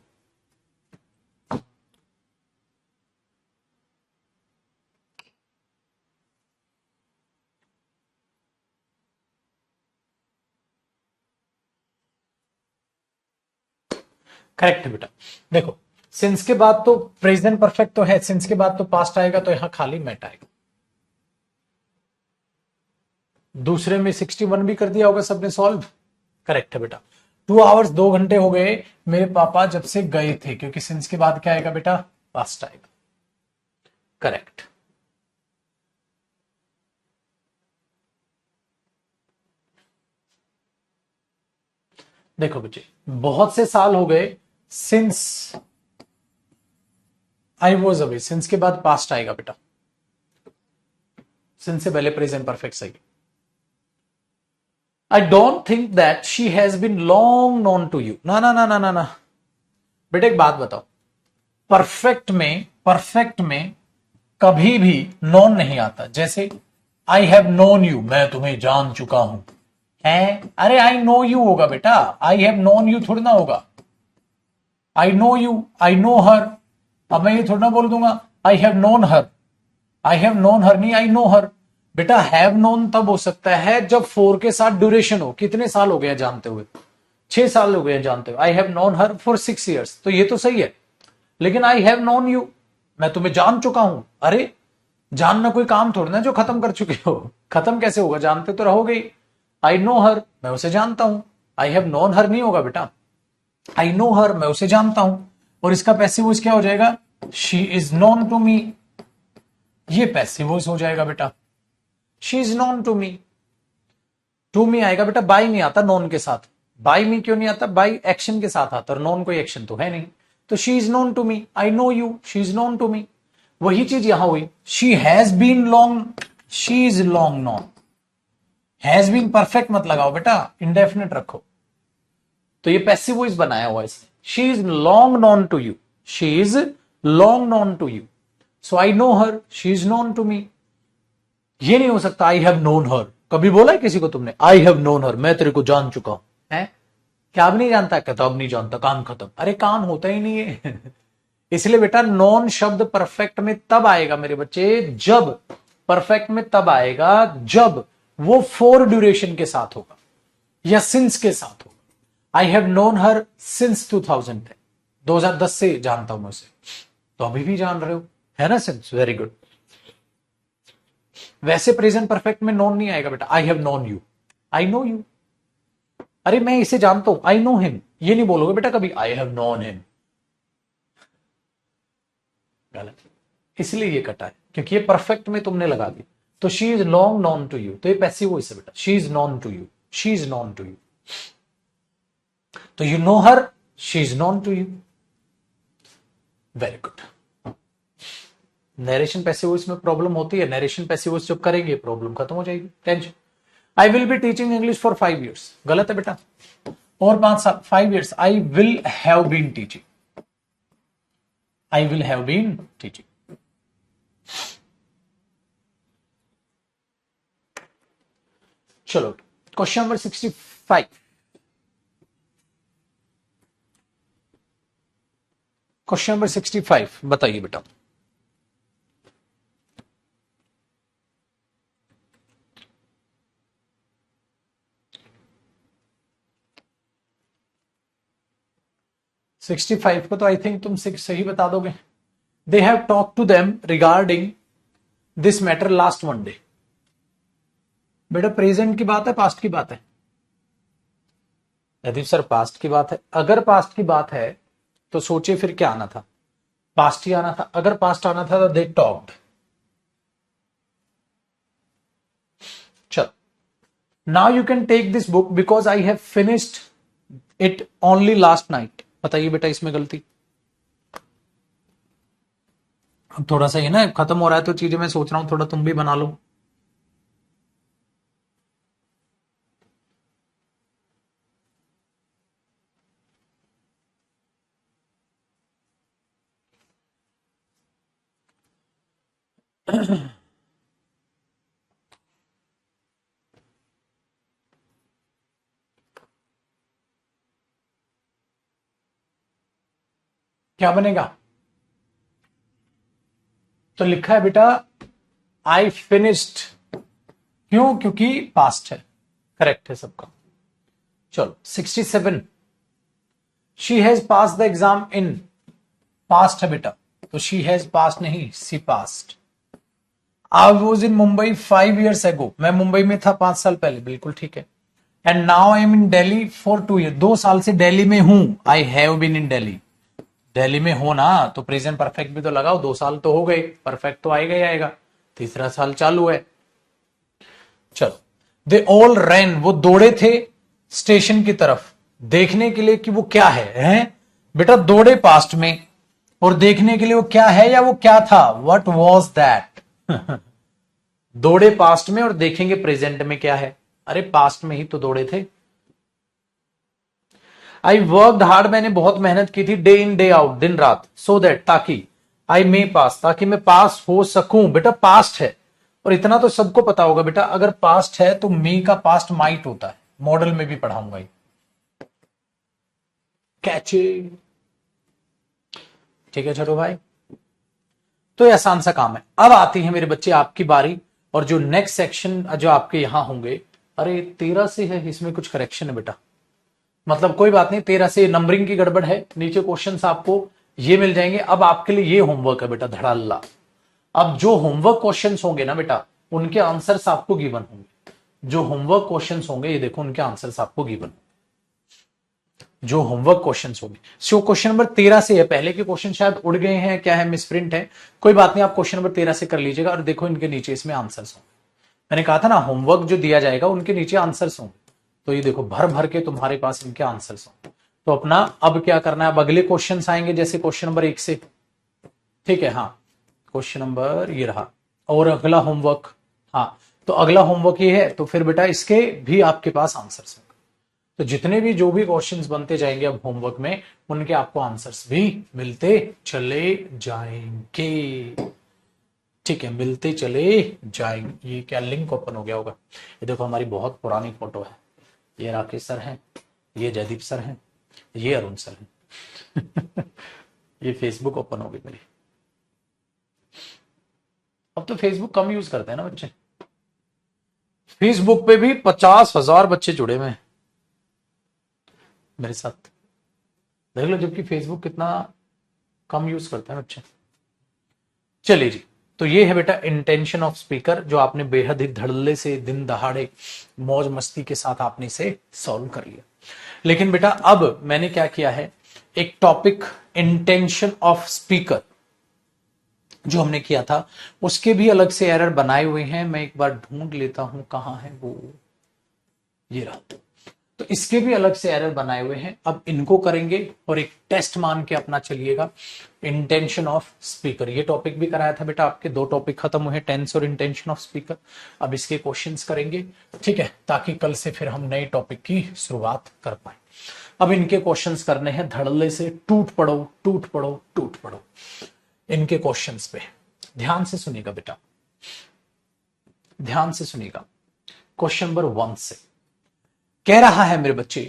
Correct है बेटा। देखो, सिंस के बाद तो प्रेजेंट परफेक्ट तो है, सिंस के बाद तो पास्ट आएगा, तो यहां खाली मेट आएगा। दूसरे में 61 भी कर दिया होगा सबने सॉल्व। करेक्ट है बेटा। 2 आवर्स 2 घंटे हो गए मेरे पापा जब से गए थे, क्योंकि सिंस के बाद क्या आएगा बेटा? पास्ट आएगा। करेक्ट। देखो बच्चे, बहुत से साल हो गए since I was away, since के बाद पास्ट आएगा बेटा, सिंस से पहले प्रेजेंट परफेक्ट सही। I don't think that she has been long known to you. ना ना ना ना ना ना बेटा, एक बात बताओ, परफेक्ट में कभी भी नोन नहीं आता। जैसे आई हैव नोन यू, मैं तुम्हें जान चुका हूं, है? अरे आई नो यू होगा बेटा, आई हैव नोन यू थोड़ी ना होगा। I know you, I know her. अब मैं ये थोड़ा ना बोल दूंगा I have known her, I have known her नहीं, आई नो हर। बेटा हैव नोन तब हो सकता है जब 4 के साथ ड्यूरेशन हो। कितने साल हो गया जानते हुए? 6 साल हो गए जानते हो। आई have known her for 6 years, तो ये तो सही है। लेकिन आई हैव नोन यू, मैं तुम्हें जान चुका हूं। अरे जानना कोई काम थोड़ा ना जो खत्म कर चुके हो। खत्म कैसे होगा, जानते तो रहोगे ही। आई नो हर, मैं उसे जानता हूं। आई हैव नोन हर नहीं होगा बेटा, आई नो हर, मैं उसे जानता हूं। और इसका पैसिव वॉइस क्या हो जाएगा, she is known to me. ये पैसिव वॉइस हो जाएगा बेटा, she is known to me. To me आएगा बेटा, बाय नहीं आता नॉन के साथ। बाय मी क्यों नहीं आता, बाय एक्शन के साथ आता, और नॉन कोई एक्शन तो है नहीं। तो she is known to me, I know you, she is known to me. वही चीज यहां हुई, she has been long, she is long known. Has been perfect मत लगाओ बेटा, इंडेफिनिट रखो। तो ये पैसिव वॉइस बनाया हुआ है इसने। She is long known to you, she is long known to you. So I know her, she is known to me. ये नहीं हो सकता आई हैव नोन हर। कभी बोला है किसी को तुमने आई हैव नोन हर, मैं तेरे को जान चुका हूं, है क्या अब नहीं जानता, कहता अब नहीं जानता, काम खत्म। अरे काम होता ही नहीं है। इसलिए बेटा नॉन शब्द परफेक्ट में तब आएगा मेरे बच्चे, जब परफेक्ट में तब आएगा जब वो फॉर ड्यूरेशन के साथ होगा या सिंस के साथ होगा। आई हैव नोन हर सिंस 2010 से जानता हूं मैं उसे, तो अभी भी जान रहे हो, है ना सिंस, वेरी गुड। वैसे प्रेजेंट परफेक्ट में नोन नहीं आएगा बेटा, आई have known you, I know you. अरे मैं इसे जानता हूं, आई नो हिम, ये नहीं बोलोगे बेटा कभी आई हैव नोन हिम, गलत। इसलिए ये कटा है क्योंकि ये परफेक्ट में तुमने लगा दिया। तो she is long known to you, तो ये पैसिव वॉइस है बेटा, she is known to you, she is known to you. तो you know her, she is known to you, very good. Narration passive voice में problem होती है, narration passive voice जब करेंगे प्रॉब्लम खत्म हो जाएगी, tension. I will be teaching English for 5 years, गलत है बेटा, और 5 साल, 5 years। I will have been teaching, I will have been teaching. चलो क्वेश्चन नंबर 65। क्वेश्चन नंबर 65 बताइए बेटा। सिक्सटी फाइव को तो आई थिंक तुम सही बता दोगे। They have talk to them regarding this matter last Monday। बेटा प्रेजेंट की बात है, पास्ट की बात है? यदि सर पास्ट की बात है, अगर पास्ट की बात है तो सोचिए फिर क्या आना था, पास्ट ही आना था। अगर पास्ट आना था तो दे टॉक्ड। चलो, now you can take this book because I have finished it only last night. बताइए बेटा इसमें गलती। अब थोड़ा सा ये ना खत्म हो रहा है तो चीजें मैं सोच रहा हूं थोड़ा तुम भी बना लो। क्या बनेगा? तो लिखा है बेटा आई फिनिश्ड, क्यों? क्योंकि पास्ट है, करेक्ट है सबका। चलो 67, she has pass the exam in, past है बेटा, तो शी हैज पास नहीं, see past. I was in Mumbai 5 years ago, मैं मुंबई में था 5 साल पहले, बिल्कुल ठीक है। And now I am in Delhi for 2 years, 2 साल से दिल्ली में हूं। I have been in Delhi, Delhi में हो ना तो प्रेजेंट परफेक्ट भी तो लगाओ, 2 साल तो हो गए, परफेक्ट तो आएगा ही आएगा, तीसरा साल चालू है। चलो, दे ऑल रैन, वो दौड़े थे स्टेशन की तरफ देखने के लिए कि वो क्या है? बेटा दौड़े पास्ट में, और देखने के लिए वो क्या है या वो क्या था, व्हाट वाज दैट। दौड़े पास्ट में और देखेंगे प्रेजेंट में क्या है। अरे पास्ट में ही तो दौड़े थे। आई वर्कड हार्ड, मैंने बहुत मेहनत की थी, डे इन डे आउट, दिन रात, सो दैट, ताकि, आई मे पास, ताकि मैं पास हो सकूं। बेटा पास्ट है, और इतना तो सबको पता होगा बेटा, अगर पास्ट है तो मे का पास्ट माइट होता है, मॉडल में भी पढ़ाऊंगा। कैचे, ठीक है छोटो भाई, तो ये आसान सा काम है। अब आती है मेरे बच्चे आपकी बारी, और जो नेक्स्ट सेक्शन जो आपके यहां होंगे, अरे 13 से है, इसमें कुछ करेक्शन है बेटा, मतलब कोई बात नहीं, 13 से नंबरिंग की गड़बड़ है, नीचे क्वेश्चंस आपको ये मिल जाएंगे। अब आपके लिए ये होमवर्क है बेटा, धड़ाल्ला। अब जो होमवर्क क्वेश्चंस होंगे ना बेटा, उनके आंसर्स आपको गिवन होंगे। जो होमवर्क क्वेश्चंस होंगे ये देखो, उनके आंसर्स आपको गिवन, जो होमवर्क क्वेश्चंस होंगे। सो क्वेश्चन नंबर 13 से है, पहले के क्वेश्चन शायद उड़ गए हैं, क्या है, मिसप्रिंट है, कोई बात नहीं, आप क्वेश्चन नंबर 13 से कर लीजिएगा। और देखो इनके नीचे इसमें आंसर्स होंगे। मैंने कहा था ना, होमवर्क जो दिया जाएगा उनके नीचे आंसर्स होंगे। तो ये देखो भर भर के तुम्हारे पास इनके आंसर्स होंगे। तो अपना अब क्या करना है, अब अगले क्वेश्चन आएंगे, जैसे क्वेश्चन नंबर 1 से, ठीक है। हाँ, क्वेश्चन नंबर ये रहा, और अगला होमवर्क। हाँ, तो अगला होमवर्क ये है, तो फिर बेटा इसके भी आपके पास आंसर्स होंगे। तो जितने भी जो भी क्वेश्चंस बनते जाएंगे अब होमवर्क में, उनके आपको आंसर्स भी मिलते चले जाएंगे। ठीक है, मिलते चले जाएंगे। ये क्या लिंक ओपन हो गया होगा? ये देखो हमारी बहुत पुरानी फोटो है। ये राकेश सर हैं, ये जयदीप सर हैं, ये अरुण सर हैं। ये फेसबुक ओपन हो गई मेरी। अब तो फेसबुक कम यूज करते हैं ना बच्चे। फेसबुक पे भी 50,000 बच्चे जुड़े हुए हैं मेरे साथ, देख लो, जबकि फेसबुक कितना कम यूज करते हैं बच्चे। चलिए जी, तो ये है बेटा इंटेंशन ऑफ स्पीकर, जो आपने बेहद ही धड़ल्ले से दिन दहाड़े मौज मस्ती के साथ आपने इसे सॉल्व कर लिया। लेकिन बेटा अब मैंने क्या किया है, एक टॉपिक इंटेंशन ऑफ स्पीकर जो हमने किया था, उसके भी अलग से एरर बनाए हुए हैं। मैं एक बार ढूंढ लेता हूं कहां है वो, ये रहा। तो इसके भी अलग से एरर बनाए हुए हैं, अब इनको करेंगे और एक टेस्ट मान के अपना चलिएगा। इंटेंशन ऑफ स्पीकर, ये टॉपिक भी कराया था बेटा, आपके 2 टॉपिक खत्म हुए, टेंस और इंटेंशन ऑफ स्पीकर। अब इसके क्वेश्चंस करेंगे, ठीक है, ताकि कल से फिर हम नए टॉपिक की शुरुआत कर पाए। अब इनके क्वेश्चंस करने हैं धड़ल्ले से, टूट पड़ो टूट पड़ो टूट पड़ो इनके क्वेश्चंस पे। ध्यान से सुनिएगा बेटा, ध्यान से सुनिएगा। क्वेश्चन नंबर 1 से कह रहा है मेरे बच्चे,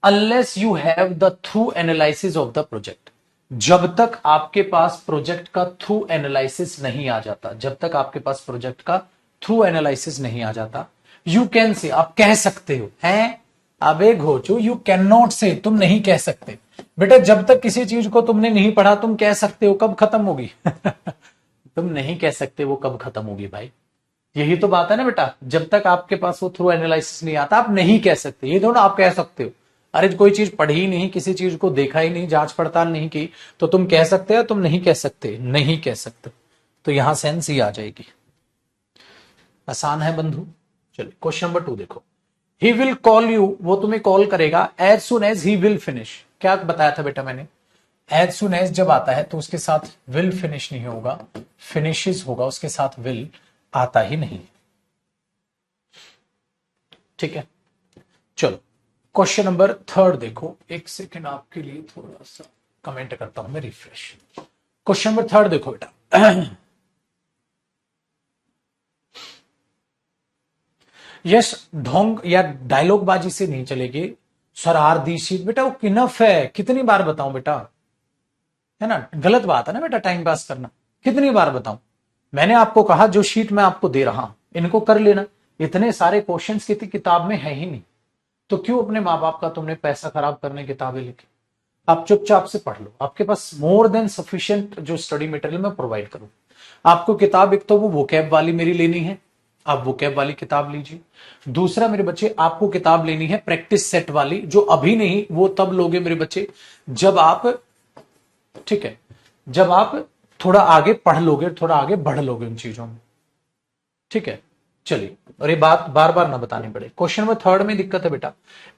unless you have the through analysis of the project, जब तक आपके पास प्रोजेक्ट का थ्रू एनालिसिस नहीं आ जाता, जब तक आपके पास प्रोजेक्ट का थ्रू एनालिसिस नहीं आ जाता, यू कैन से, आप कह सकते हो, हैं अबे घोचू, यू कैन नॉट से, तुम नहीं कह सकते बेटा। जब तक किसी चीज को तुमने नहीं पढ़ा तुम कह सकते हो, कब खत्म होगी? तुम नहीं कह सकते वो कब खत्म होगी भाई। यही तो बात है ना बेटा, जब तक आपके पास वो थ्रू एनालिसिस नहीं आता आप नहीं कह सकते। ये दोनों आप कह सकते हो, अरे कोई चीज पढ़ी ही नहीं, किसी चीज को देखा ही नहीं, जांच पड़ताल नहीं की, तो तुम कह सकते हो, तुम नहीं कह सकते, नहीं कह सकते। तो यहां सेंस ही आ जाएगी। आसान है बंधु। चलिए क्वेश्चन नंबर 2 देखो, ही विल कॉल यू, वो तुम्हें कॉल करेगा, as soon as he will finish. क्या बताया था बेटा मैंने, एज सुन एज जब आता है तो उसके साथ विल फिनिश नहीं होगा, फिनिशेस होगा, उसके साथ विल आता ही नहीं। ठीक है, चलो क्वेश्चन नंबर 3 देखो। एक सेकेंड आपके लिए थोड़ा सा कमेंट करता हूं मैं, रिफ्रेश। क्वेश्चन नंबर 3 देखो बेटा। यस, ढोंग या डायलॉग बाजी से नहीं चलेगी सर। आर दी शीट बेटा वो इनफ है, कितनी बार बताऊं बेटा, है ना, गलत बात है ना बेटा टाइम पास करना, कितनी बार बताऊं। मैंने आपको कहा जो शीट मैं आपको दे रहा हूं इनको कर लेना, इतने सारे क्वेश्चंस किताब में है ही नहीं, तो क्यों अपने माँ बाप का तुमने पैसा खराब करने किताबें लिखी। आप चुपचाप से पढ़ लो, आपके पास मोर देन सफिशिएंट जो स्टडी मटेरियल मैं प्रोवाइड करूं। आपको किताब एक तो वो वोकैब वाली मेरी लेनी है, आप वोकैब वाली किताब लीजिए। दूसरा मेरे बच्चे आपको किताब लेनी है प्रैक्टिस सेट वाली, जो अभी नहीं, वो तब लोगे मेरे बच्चे जब आप, ठीक है, जब आप थोड़ा आगे पढ़ लोगे, थोड़ा आगे बढ़ लोगे उन चीजों में। ठीक है, चलिए, और ये बात बार बार ना बतानी पड़े। क्वेश्चन नंबर 3 में दिक्कत है बेटा,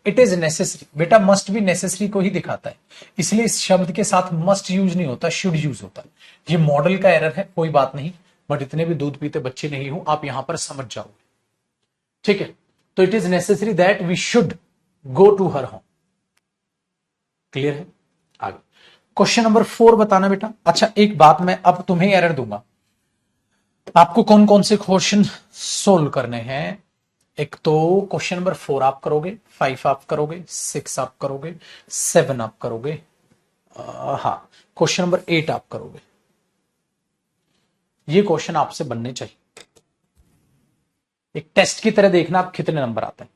इट इज नेसेसरी, बेटा मस्ट भी नेसेसरी को ही दिखाता है, इसलिए इस शब्द के साथ मस्ट यूज नहीं होता, शुड यूज होता है। ये मॉडल का एरर है, कोई बात नहीं, बट इतने भी दूध पीते बच्चे नहीं हूं, आप यहां पर समझ जाओगे। ठीक है, तो it is necessary that we should go to her home. Clear है? आगे क्वेश्चन नंबर 4 बताना बेटा। अच्छा एक बात मैं अब तुम्हें एरर दूंगा, आपको कौन कौन से क्वेश्चन सोल्व करने हैं। एक तो क्वेश्चन नंबर 4 आप करोगे, 5 आप करोगे, 6 आप करोगे, 7 आप करोगे, हाँ क्वेश्चन नंबर 8 आप करोगे। ये क्वेश्चन आपसे बनने चाहिए, एक टेस्ट की तरह देखना आप कितने नंबर आते हैं।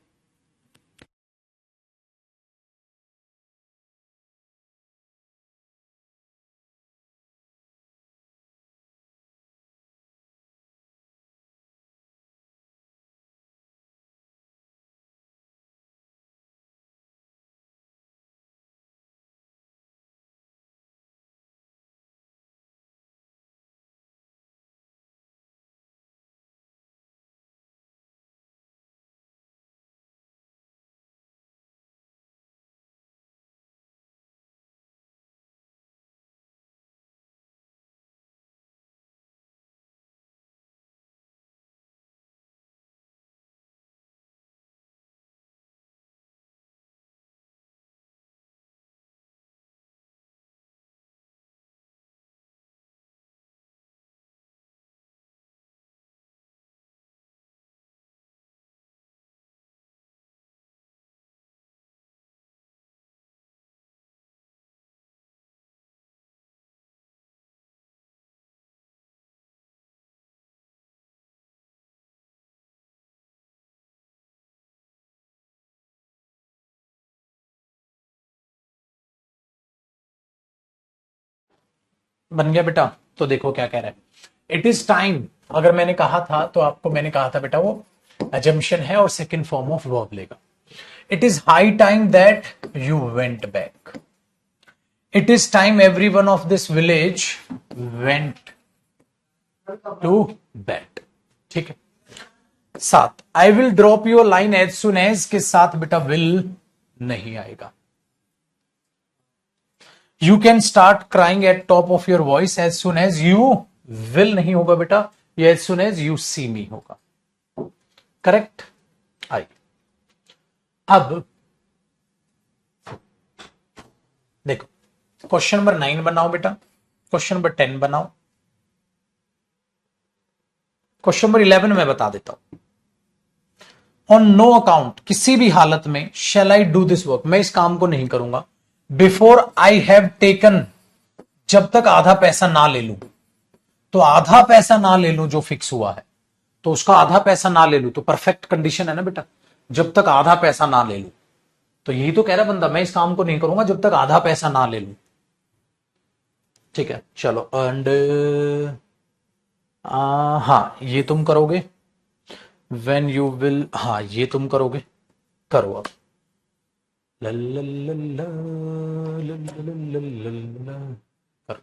बन गया बेटा। तो देखो क्या कह रहा है, इट इज टाइम। अगर मैंने कहा था तो आपको मैंने कहा था बेटा वो अजम्पशन है और सेकंड फॉर्म ऑफ वर्ब लेगा। It is high time that you went back. It is time every one of this village went to bed. ठीक है। 7, I will drop your line as soon as के साथ बेटा will नहीं आएगा। You can start crying at top of your voice as soon as you will नहीं होगा बेटा, ये as soon as you see me होगा। करेक्ट। आई अब देखो, क्वेश्चन नंबर 9 बनाओ बेटा, क्वेश्चन नंबर 10 बनाओ, क्वेश्चन नंबर 11 में बता देता हूं। ऑन नो अकाउंट, किसी भी हालत में, शैल आई डू दिस वर्क, मैं इस काम को नहीं करूंगा, बिफोर आई हैव टेकन, जब तक आधा पैसा ना ले लूं। तो आधा पैसा ना ले लूं जो फिक्स हुआ है, तो उसका आधा पैसा ना ले लूं तो परफेक्ट कंडीशन है ना बेटा, जब तक आधा पैसा ना ले लूं। तो यही तो कह रहा बंदा, मैं इस काम को नहीं करूंगा जब तक आधा पैसा ना ले लूं। ठीक है चलो, एंड हाँ ये तुम करोगे, वेन यू विल, हाँ ये तुम करोगे, करो अब। लल्लल्लल्ला, लल्लल्लल्ला, करो।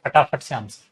फटाफट से आंसर।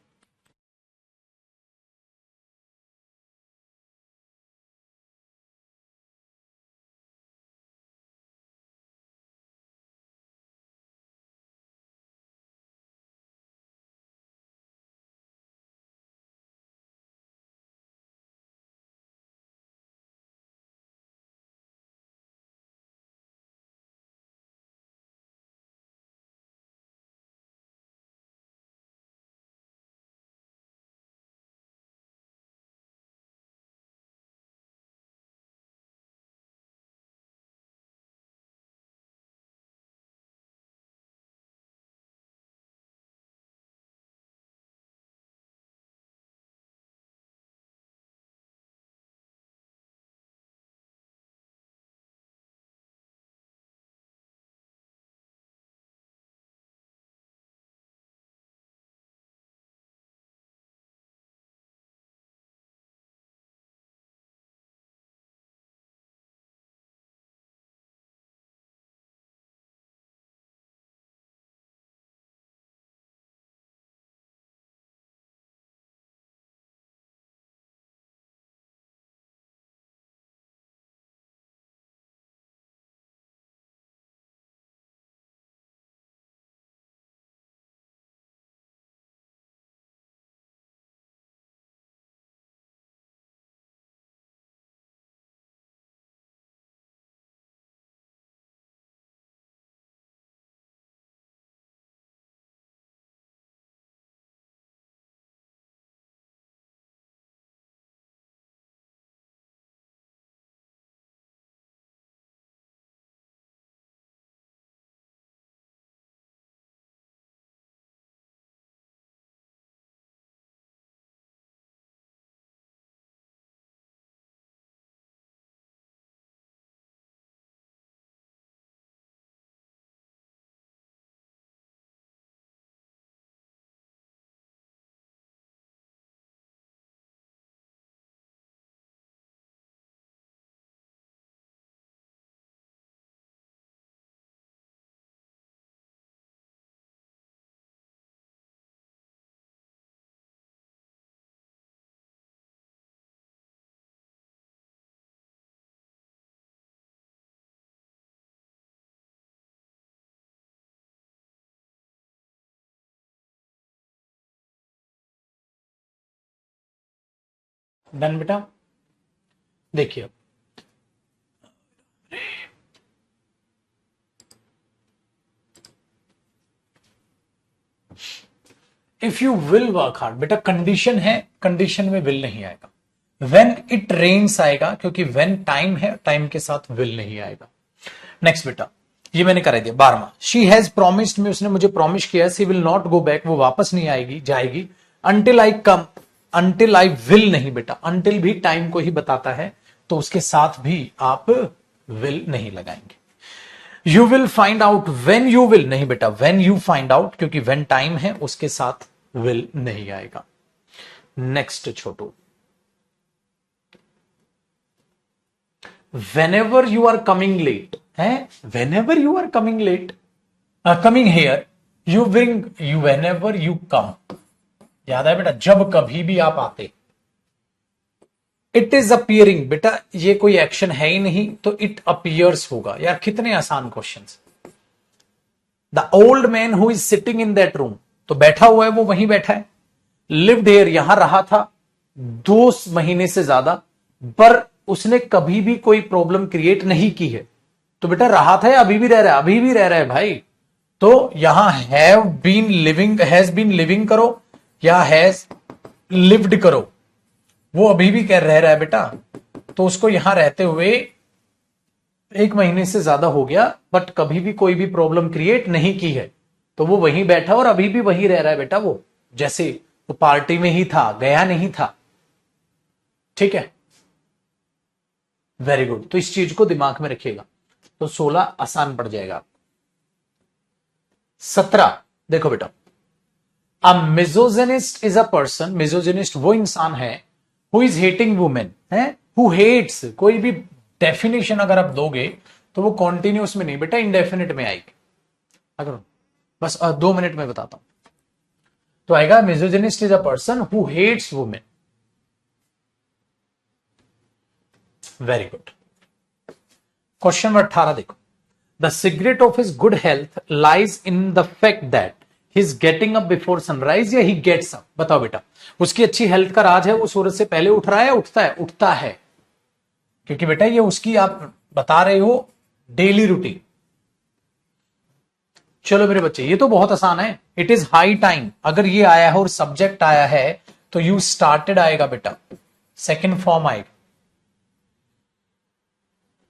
डन बेटा। देखिए if you will work hard, बेटा कंडीशन है, कंडीशन में विल नहीं आएगा। व्हेन इट रेन्स आएगा, क्योंकि व्हेन टाइम है, टाइम के साथ विल नहीं आएगा। नेक्स्ट बेटा, ये मैंने करा दिया 12वां। शी हैज प्रोमिस्ड मी, उसने मुझे प्रॉमिस किया, सी विल नॉट गो बैक, वो वापस नहीं आएगी जाएगी, until I come, until I will नहीं बेटा, अंटिल भी टाइम को ही बताता है, तो उसके साथ भी आप विल नहीं लगाएंगे। You will find out when you will नहीं बेटा, वेन यू फाइंड आउट, क्योंकि वेन टाइम है उसके साथ विल नहीं आएगा। Next Chhotu, whenever you are coming late है, whenever you are coming late, coming here, you bring you whenever you come, याद है बेटा, जब कभी भी आप आते। इट इज अपियरिंग, बेटा ये कोई एक्शन है ही नहीं, तो इट अपियर्स होगा। यार कितने आसान questions. The old man who is sitting in that room, तो बैठा हुआ है, वो वहीं बैठा है। लिव्ड हियर, यहां रहा था 2 महीने से ज्यादा, पर उसने कभी भी कोई प्रॉब्लम क्रिएट नहीं की है, तो बेटा रहा था या अभी भी रह रहा है, अभी भी रह रहा है भाई। तो यहां have been living, has been living करो या हैज लिव्ड करो, वो अभी भी कह रह रहा है बेटा, तो उसको यहां रहते हुए 1 महीने से ज्यादा हो गया, बट कभी भी कोई भी प्रॉब्लम क्रिएट नहीं की है, तो वो वहीं बैठा और अभी भी वहीं रह रहा है बेटा, वो जैसे वो पार्टी में ही था, गया नहीं था। ठीक है, वेरी गुड। तो इस चीज को दिमाग में रखिएगा, तो 16 आसान पड़ जाएगा। 17 देखो बेटा, अ मिजोजिनिस्ट इज अ पर्सन, मिजोजिनिस्ट वो इंसान है, हु इज हेटिंग वुमेन है, हु हेट्स, कोई भी डेफिनेशन अगर आप दोगे तो वो कॉन्टिन्यूस में नहीं बेटा, इंडेफिनिट में आएगी। अगर बस 2 मिनट में बताता हूं, तो आएगा misogynist is a person who hates women. Very good. Question number 18 देखो, the secret of his good health lies in the fact that he is getting up before sunrise या ही गेट्स अप। बताओ बेटा, उसकी अच्छी health का राज है वो सूरज से पहले उठ रहा है, उठता है, उठता है, क्योंकि बेटा ये उसकी आप बता रहे हो डेली रूटीन। चलो मेरे बच्चे, ये तो बहुत आसान है। इट इज हाई टाइम, अगर ये आया है और सब्जेक्ट आया है तो यू स्टार्टेड आएगा बेटा, सेकेंड फॉर्म आएगा।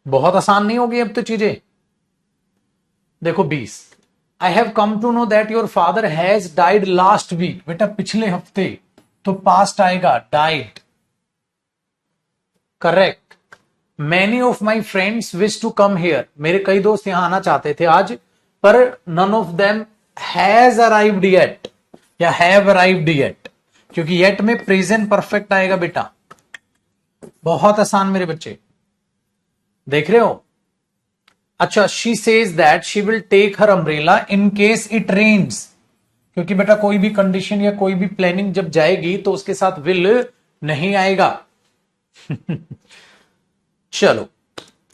बहुत आसान नहीं होगी अब तो चीजें। देखो 20, I have come to know that your father has died last week, बेटा पिछले हफ्ते, तो पास्ट आएगा, died. Correct. Many of my friends wish to come here, मेरे कई दोस्त यहां आना चाहते थे आज, पर none of them has arrived yet या हैव अराइव्ड येट, क्योंकि येट में प्रेजेंट परफेक्ट आएगा बेटा। बहुत आसान मेरे बच्चे, देख रहे हो। अच्छा, she says that she will take her umbrella in case it rains, क्योंकि बेटा कोई भी कंडीशन या कोई भी प्लानिंग जब जाएगी तो उसके साथ विल नहीं आएगा। चलो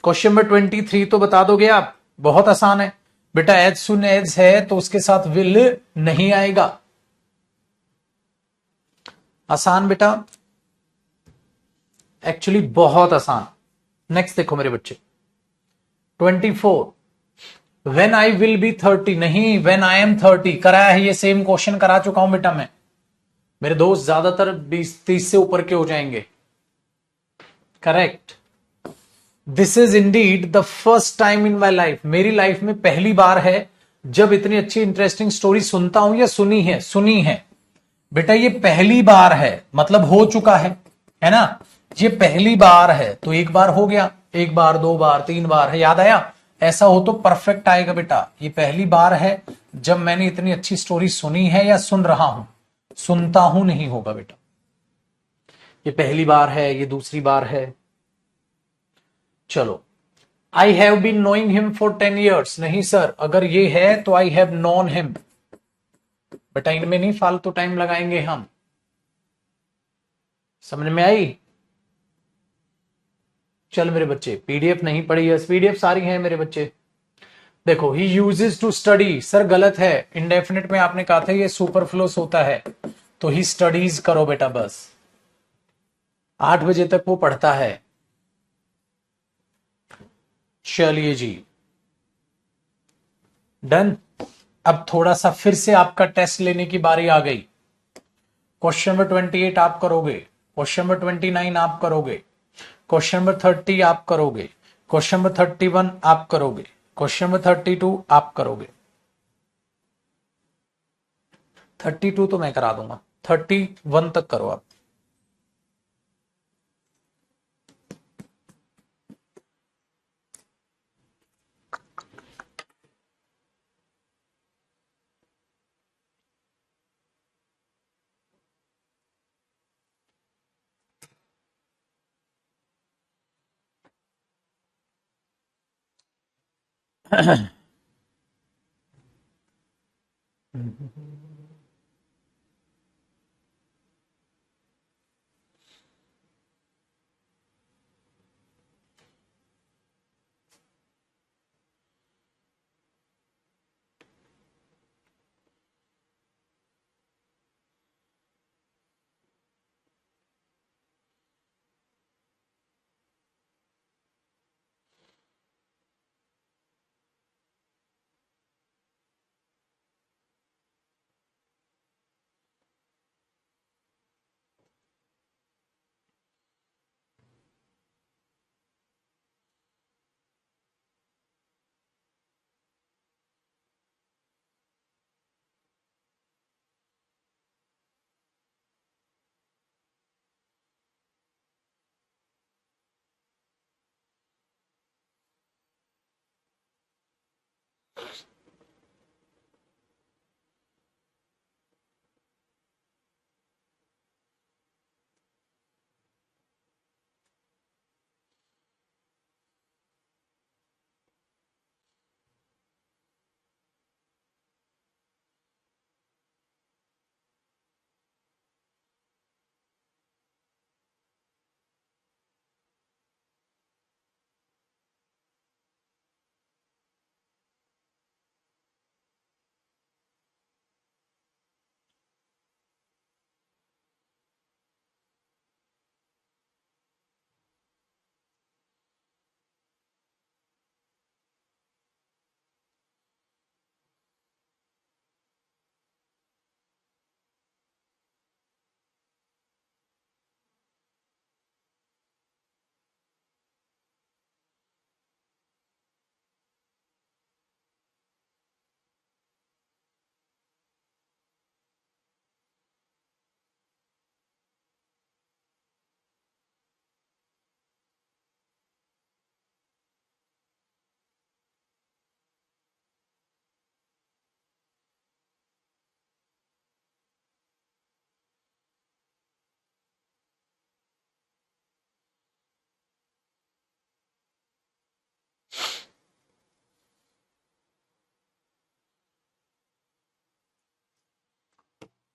क्वेश्चन नंबर 23 तो बता दोगे आप, बहुत आसान है बेटा, एज सुन एज है तो उसके साथ विल नहीं आएगा। आसान बेटा, एक्चुअली बहुत आसान। नेक्स्ट देखो मेरे बच्चे, 24, वेन आई विल बी 30 नहीं, वेन आई एम 30 कराया है, ये सेम क्वेश्चन करा चुका हूं बेटा मैं। मेरे दोस्त ज्यादातर 20-30 से ऊपर के हो जाएंगे। Correct. This is Indeed the first time in my life, मेरी लाइफ में पहली बार है जब इतनी अच्छी इंटरेस्टिंग स्टोरी सुनता हूं या सुनी है, सुनी है बेटा, ये पहली बार है, मतलब हो चुका है ना, ये पहली बार है, तो एक बार हो गया, 1 बार 2 बार 3 बार है, याद आया। ऐसा हो तो परफेक्ट आएगा बेटा, ये पहली बार है जब मैंने इतनी अच्छी स्टोरी सुनी है या सुन रहा हूं, सुनता हूं नहीं होगा बेटा, ये पहली बार है, ये दूसरी बार है। चलो, I have been knowing him for 10 years नहीं सर, अगर ये है तो आई हैव नोन हिम बेटा, इनमें नहीं फालतू टाइम लगाएंगे हम। समझ में आई। चल मेरे बच्चे, पीडीएफ नहीं पढ़ी है, पीडीएफ सारी है मेरे बच्चे। देखो, he uses to study, sir गलत है, इंडेफिनिट में आपने कहा था ये सुपरफ्लूस होता है, तो ही स्टडीज करो बेटा, बस 8 बजे तक वो पढ़ता है। चलिए जी, डन। अब थोड़ा सा फिर से आपका टेस्ट लेने की बारी आ गई। क्वेश्चन नंबर 28 आप करोगे, क्वेश्चन नंबर 29 आप करोगे, क्वेश्चन नंबर 30 आप करोगे, क्वेश्चन नंबर 31 आप करोगे, क्वेश्चन नंबर 32 आप करोगे। 32 तो मैं करा दूंगा, 31 तक करो आप।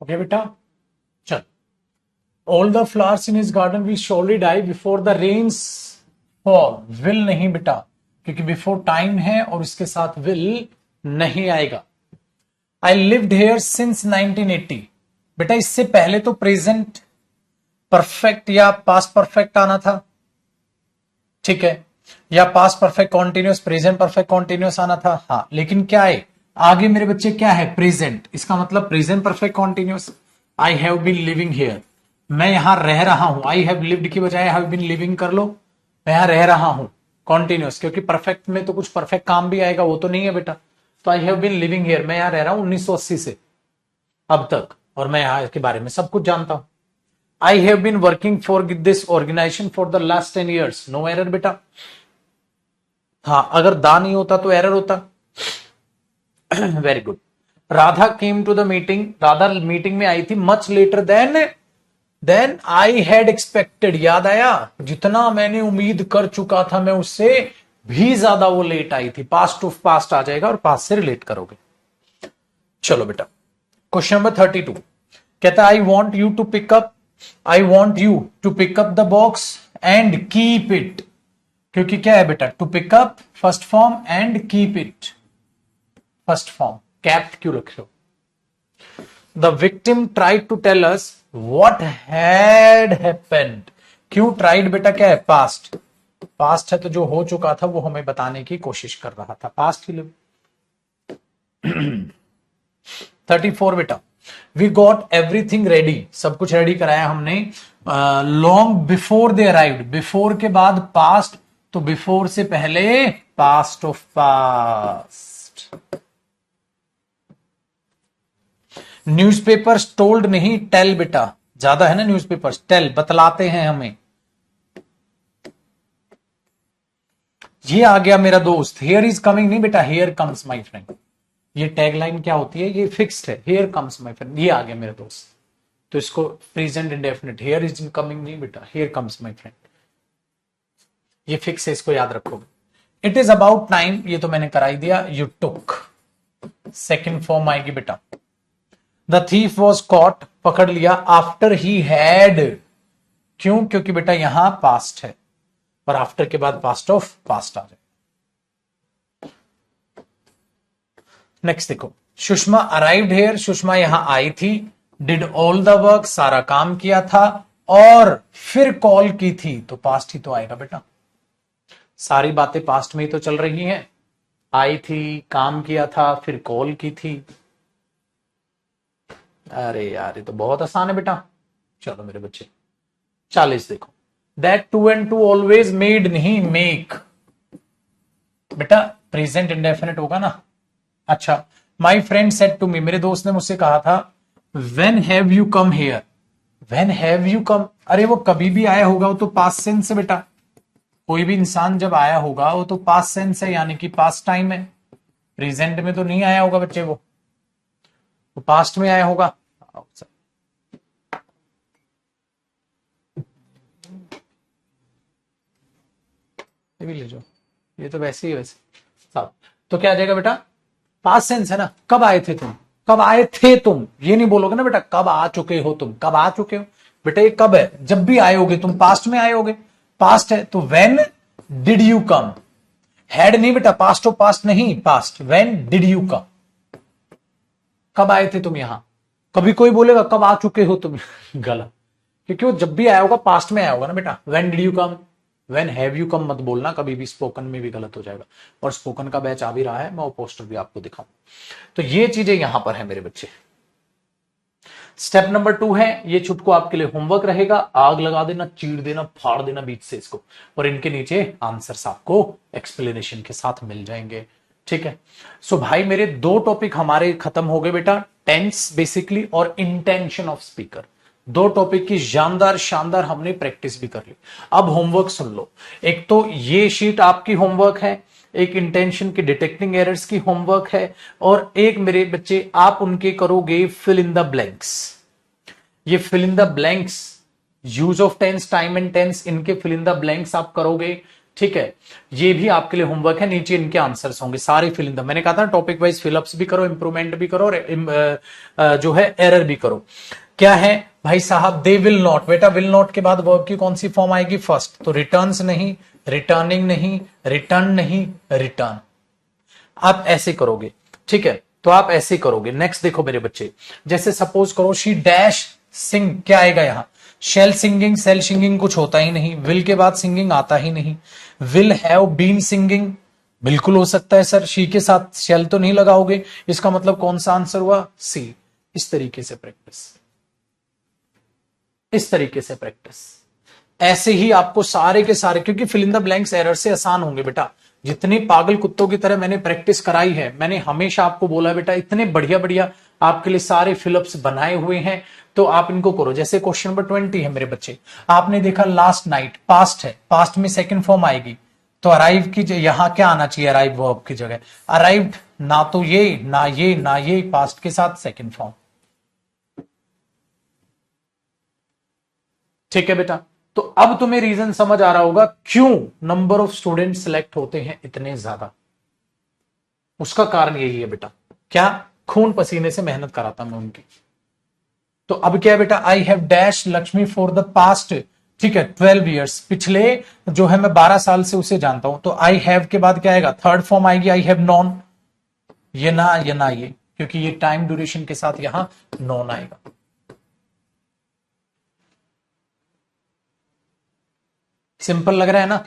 ओके बेटा, चल। All the flowers in his garden will surely die before the rains fall. Will नहीं बेटा, क्योंकि बिफोर टाइम है और इसके साथ विल नहीं आएगा। I lived here since 1980। बेटा इससे पहले तो प्रेजेंट परफेक्ट या पास्ट परफेक्ट आना था, ठीक है, या past perfect continuous, present perfect continuous आना था। हाँ, लेकिन क्या है आगे मेरे बच्चे, क्या है प्रेजेंट, इसका मतलब present perfect continuous. I have been living here, मैं यहां रह रहा हूं। आई हैव लिव्ड की बजाय हैव बीन लिविंग कर लो, मैं यहां रह रहा हूं कॉन्टिन्यूस, क्योंकि परफेक्ट में तो कुछ परफेक्ट काम भी आएगा, वो तो नहीं है बेटा। तो I have been living here, मैं यहां रह रहा हूं 1980 से अब तक, और मैं यहां के बारे में सब कुछ जानता हूं। I have been working for this organisation for the last 10 years। No error बेटा। हाँ, अगर दा नहीं होता तो एरर होता। Very good. Radha came to the meeting, Radha meeting में आई थी much later than I had expected. याद आया, जितना मैंने उम्मीद कर चुका था मैं उससे भी ज्यादा वो लेट आई थी। पास्ट ऑफ पास्ट आ जाएगा और पास्ट से रिलेट करोगे। चलो बेटा, क्वेश्चन नंबर 32 कहता है I want you to pick up, I want you to pick up the box and keep it. क्योंकि क्या है बेटा, to pick up first form and keep it first form. Kept क्यों रख रहे हो? The victim tried to tell us what had happened. क्यों tried बेटा, क्या है पास्ट, पास्ट है तो जो हो चुका था वो हमें बताने की कोशिश कर रहा था, पास्ट ही लिव। 34 बेटा, वी गॉट एवरीथिंग रेडी, सब कुछ रेडी कराया हमने long before they arrived, before के बाद पास्ट, तो बिफोर से पहले past of past. Newspapers told नहीं टेल बेटा, ज्यादा है ना न्यूज़पेपर्स, टेल बतलाते हैं हमें। ये आ गया मेरा दोस्त, हियर इज कमिंग नहीं बेटा, हियर कम्स माय फ्रेंड। ये टैगलाइन क्या होती है, ये फिक्स्ड है, हियर कम्स माय फ्रेंड, ये आ गया मेरा दोस्त। तो इसको present indefinite, here is coming नहीं बेटा, हियर कम्स माय फ्रेंड, ये फिक्स है, इसको याद रखोगे। इट इज अबाउट टाइम, ये तो मैंने कराई दिया। यू टुक, सेकेंड फॉर्म आएगी बेटा। द थीफ वॉज कॉट, पकड़ लिया। आफ्टर ही हैड, क्यों, क्योंकि बेटा यहां पास्ट है और आफ्टर के बाद पास्ट ऑफ पास्ट आ जाए। नेक्स्ट देखो, सुषमा अराइव्ड हियर, सुषमा यहां आई थी। डिड ऑल द वर्क, सारा काम किया था, और फिर कॉल की थी, तो पास्ट ही तो आएगा बेटा। सारी बातें पास्ट में ही तो चल रही हैं। आई थी, काम किया था, फिर कॉल की थी। अरे यार ये तो बहुत आसान है बेटा। चलो मेरे बच्चे 40 देखो, that to and to always made नहीं मेक, बेटा प्रेजेंट इंडेफिनिट होगा ना। अच्छा, my friend said to me, मेरे दोस्त ने मुझसे कहा था, when have you come here, when have you come, अरे वो कभी भी आया होगा, वो तो पास्ट सेंस है बेटा। कोई भी इंसान जब आया होगा वो तो पास्ट सेंस है, यानी कि पास्ट टाइम है। प्रेजेंट में तो नहीं आया होगा बच्चे, वो तो पास्ट में आया होगा। ये भी ले जाओ, ये तो वैसे ही वैसे सब। तो क्या आ जाएगा बेटा, पास्ट सेंस है ना। कब आए थे तुम, कब आए थे तुम, ये नहीं बोलोगे ना बेटा कब आ चुके हो तुम, कब आ चुके हो बेटा, ये कब है, जब भी आए होगे तुम, पास्ट में आए होगे, पास्ट है तो when did you come. Had नहीं बेटा, पास्ट ऑफ पास्ट नहीं, past, when did you come, कब आए थे तुम यहां। कभी कोई बोलेगा कब आ चुके हो तुम गलत, क्योंकि वो जब भी आया होगा पास्ट में आया होगा ना बेटा। When did you come, when have you कम मत बोलना कभी भी, स्पोकन में भी गलत हो जाएगा। और स्पोकन का बैच आ भी रहा है, मैं वो पोस्टर भी आपको दिखाऊं। तो ये चीजें यहां पर है मेरे बच्चे। स्टेप नंबर 2 है, ये छुटको आपके लिए होमवर्क रहेगा। आग लगा देना, चीर देना, फाड़ देना बीच से इसको, और इनके नीचे आंसर्स आपको एक्सप्लेनेशन के साथ मिल जाएंगे। ठीक है, सो भाई मेरे 2 टॉपिक हमारे खत्म हो गए बेटा, टेंस बेसिकली और इंटेंशन ऑफ स्पीकर। 2 टॉपिक की शानदार शानदार हमने प्रैक्टिस भी कर ली। अब होमवर्क सुन लो। एक तो ये शीट आपकी होमवर्क है, एक इंटेंशन के डिटेक्टिंग एरर्स की होमवर्क है, और एक मेरे बच्चे आप उनके करोगे फिल इन द ब्लैंक्स। ये fill in the blanks, use of tense, time and tense, इनके फिल इन द ब्लैंक्स आप करोगे। ठीक है, ये भी आपके लिए होमवर्क है, नीचे इनके आंसर्स होंगे सारे फिल इन द। मैंने कहा था टॉपिक वाइज फिलअप्स भी करो, इंप्रूवमेंट भी करो, और जो है एरर भी करो। क्या है भाई साहब, दे विल नॉट, बेटा विल नॉट के बाद वर्ब की कौन सी फॉर्म आएगी, फर्स्ट, तो रिटर्न्स नहीं, रिटर्निंग नहीं, रिटर्न नहीं, रिटर्न। आप ऐसे करोगे, ठीक है, तो आप ऐसे करोगे। नेक्स्ट देखो मेरे बच्चे, जैसे सपोज करो शी डैश सिंग, क्या आएगा यहां, शेल सिंगिंग, सेल सिंगिंग कुछ होता ही नहीं, विल के बाद सिंगिंग आता ही नहीं। विल हैव बीन सिंगिंग, बिल्कुल हो सकता है सर, शी के साथ शेल तो नहीं लगाओगे, इसका मतलब कौन सा आंसर हुआ, सी। इस तरीके से प्रैक्टिस, इस तरीके से प्रैक्टिस, ऐसे ही आपको सारे के सारे, क्योंकि fill in the blanks error से आसान होंगे बेटा। जितनी पागल कुत्तों की तरह मैंने प्रैक्टिस कराई है, मैंने हमेशा आपको बोला बेटा इतने बढ़िया बढ़िया आपके लिए सारे फिलअप्स बनाए हुए हैं, तो आप इनको करो। जैसे क्वेश्चन नंबर 20 है मेरे बच्चे, आपने देखा लास्ट नाइट, पास्ट है, पास्ट में सेकंड फॉर्म आएगी, तो अराइव की यहां क्या आना चाहिए, अराइव वर्ब की जगह अराइव्ड, ना तो ये ना ये ना ये, पास्ट के साथ सेकंड फॉर्म। ठीक है बेटा, तो अब तुम्हें रीजन समझ आ रहा होगा क्यों नंबर ऑफ स्टूडेंट सिलेक्ट होते हैं इतने ज्यादा। उसका कारण यही है बेटा, क्या, खून पसीने से मेहनत कराता मैं उनकी। तो अब क्या है बेटा, I have dash Lakshmi for the past, ठीक है 12 ईयर्स, पिछले जो है मैं 12 साल से उसे जानता हूं, तो आई हैव के बाद क्या आएगा, थर्ड फॉर्म आएगी आई हैव नॉन, ये ना ये ना ये, क्योंकि ये टाइम ड्यूरेशन के साथ यहां नॉन आएगा। सिंपल लग रहा है ना,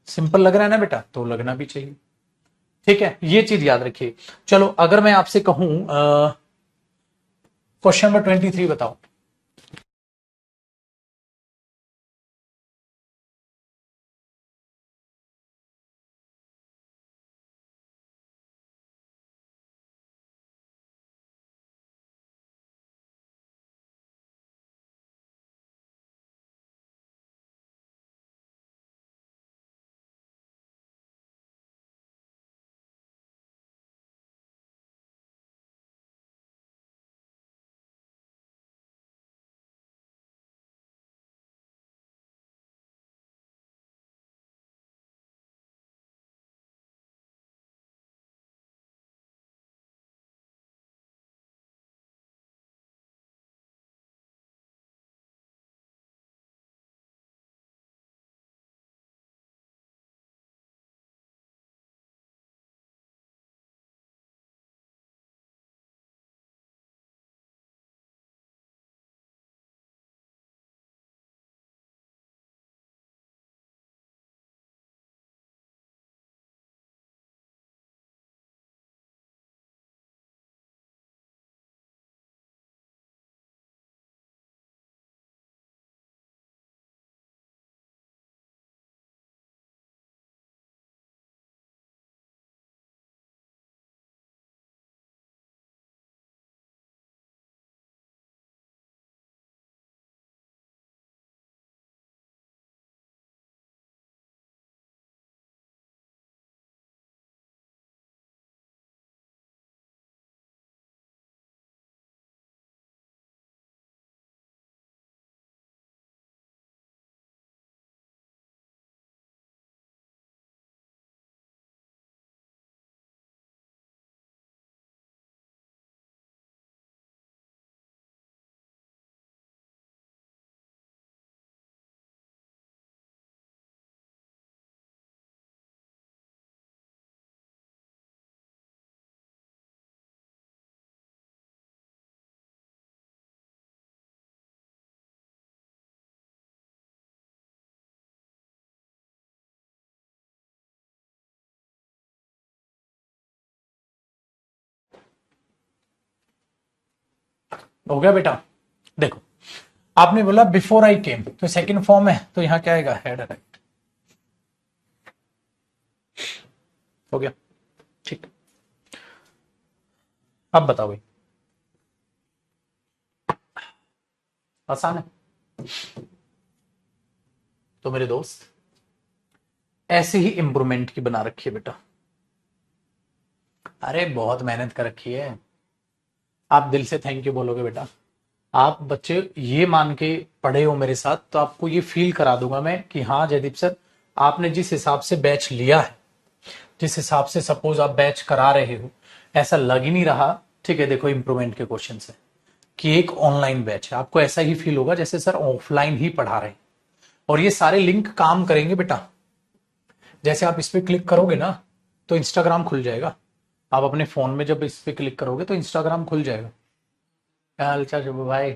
सिंपल लग रहा है ना बेटा, तो लगना भी चाहिए। ठीक है, ये चीज याद रखिए। चलो अगर मैं आपसे कहूं क्वेश्चन नंबर 23 बताओ। हो गया बेटा। देखो, आपने बोला बिफोर आई केम, तो सेकंड फॉर्म है, तो यहां क्या आएगा, हैड राइट। हो गया, ठीक। अब बताओ भाई, आसान है। तो मेरे दोस्त, ऐसे ही इंप्रूवमेंट की बना रखी है बेटा। अरे बहुत मेहनत कर रखी है। आप दिल से थैंक यू बोलोगे बेटा। आप बच्चे ये मान के पढ़े हो मेरे साथ, तो आपको ये फील करा दूंगा मैं कि हाँ जयदीप सर, आपने जिस हिसाब से बैच लिया है, जिस हिसाब से सपोज आप बैच करा रहे हो, ऐसा लग ही नहीं रहा, ठीक है। देखो इंप्रूवमेंट के क्वेश्चन है कि एक ऑनलाइन बैच है, आपको ऐसा ही फील होगा जैसे सर ऑफलाइन ही पढ़ा रहे हैं। और ये सारे लिंक काम करेंगे बेटा। जैसे आप इस पे क्लिक करोगे ना, तो इंस्टाग्राम खुल जाएगा। आप अपने फोन में जब इस पे क्लिक करोगे तो इंस्टाग्राम खुल जाएगा। क्या हाल चाल शुभ भाई?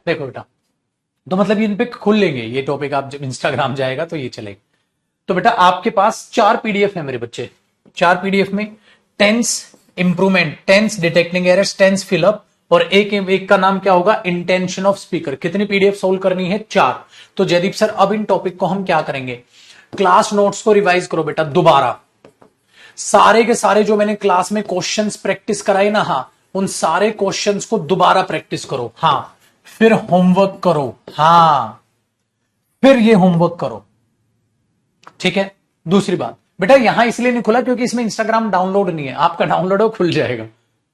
देखो बेटा, तो मतलब इन पे खुल लेंगे ये टॉपिक, आप जब इंस्टाग्राम जाएगा तो ये चलेगा। तो बेटा आपके पास 4 पीडीएफ है मेरे बच्चे। 4 पीडीएफ में tense improvement, tense detecting errors, tense fill up, और एक का नाम क्या होगा, इंटेंशन ऑफ स्पीकर। कितनी पीडीएफ सोल्व करनी है? 4। तो जयदीप सर अब इन टॉपिक को हम क्या करेंगे, क्लास नोट्स को रिवाइज करो बेटा दोबारा। सारे के सारे जो मैंने क्लास में क्वेश्चंस प्रैक्टिस कराए ना, हाँ, उन सारे क्वेश्चंस को दोबारा प्रैक्टिस करो। हाँ, फिर होमवर्क करो। हाँ, फिर ये होमवर्क करो, ठीक है। दूसरी बात बेटा, यहां इसलिए नहीं खुला क्योंकि इसमें इंस्टाग्राम डाउनलोड नहीं है। आपका डाउनलोड हो, खुल जाएगा,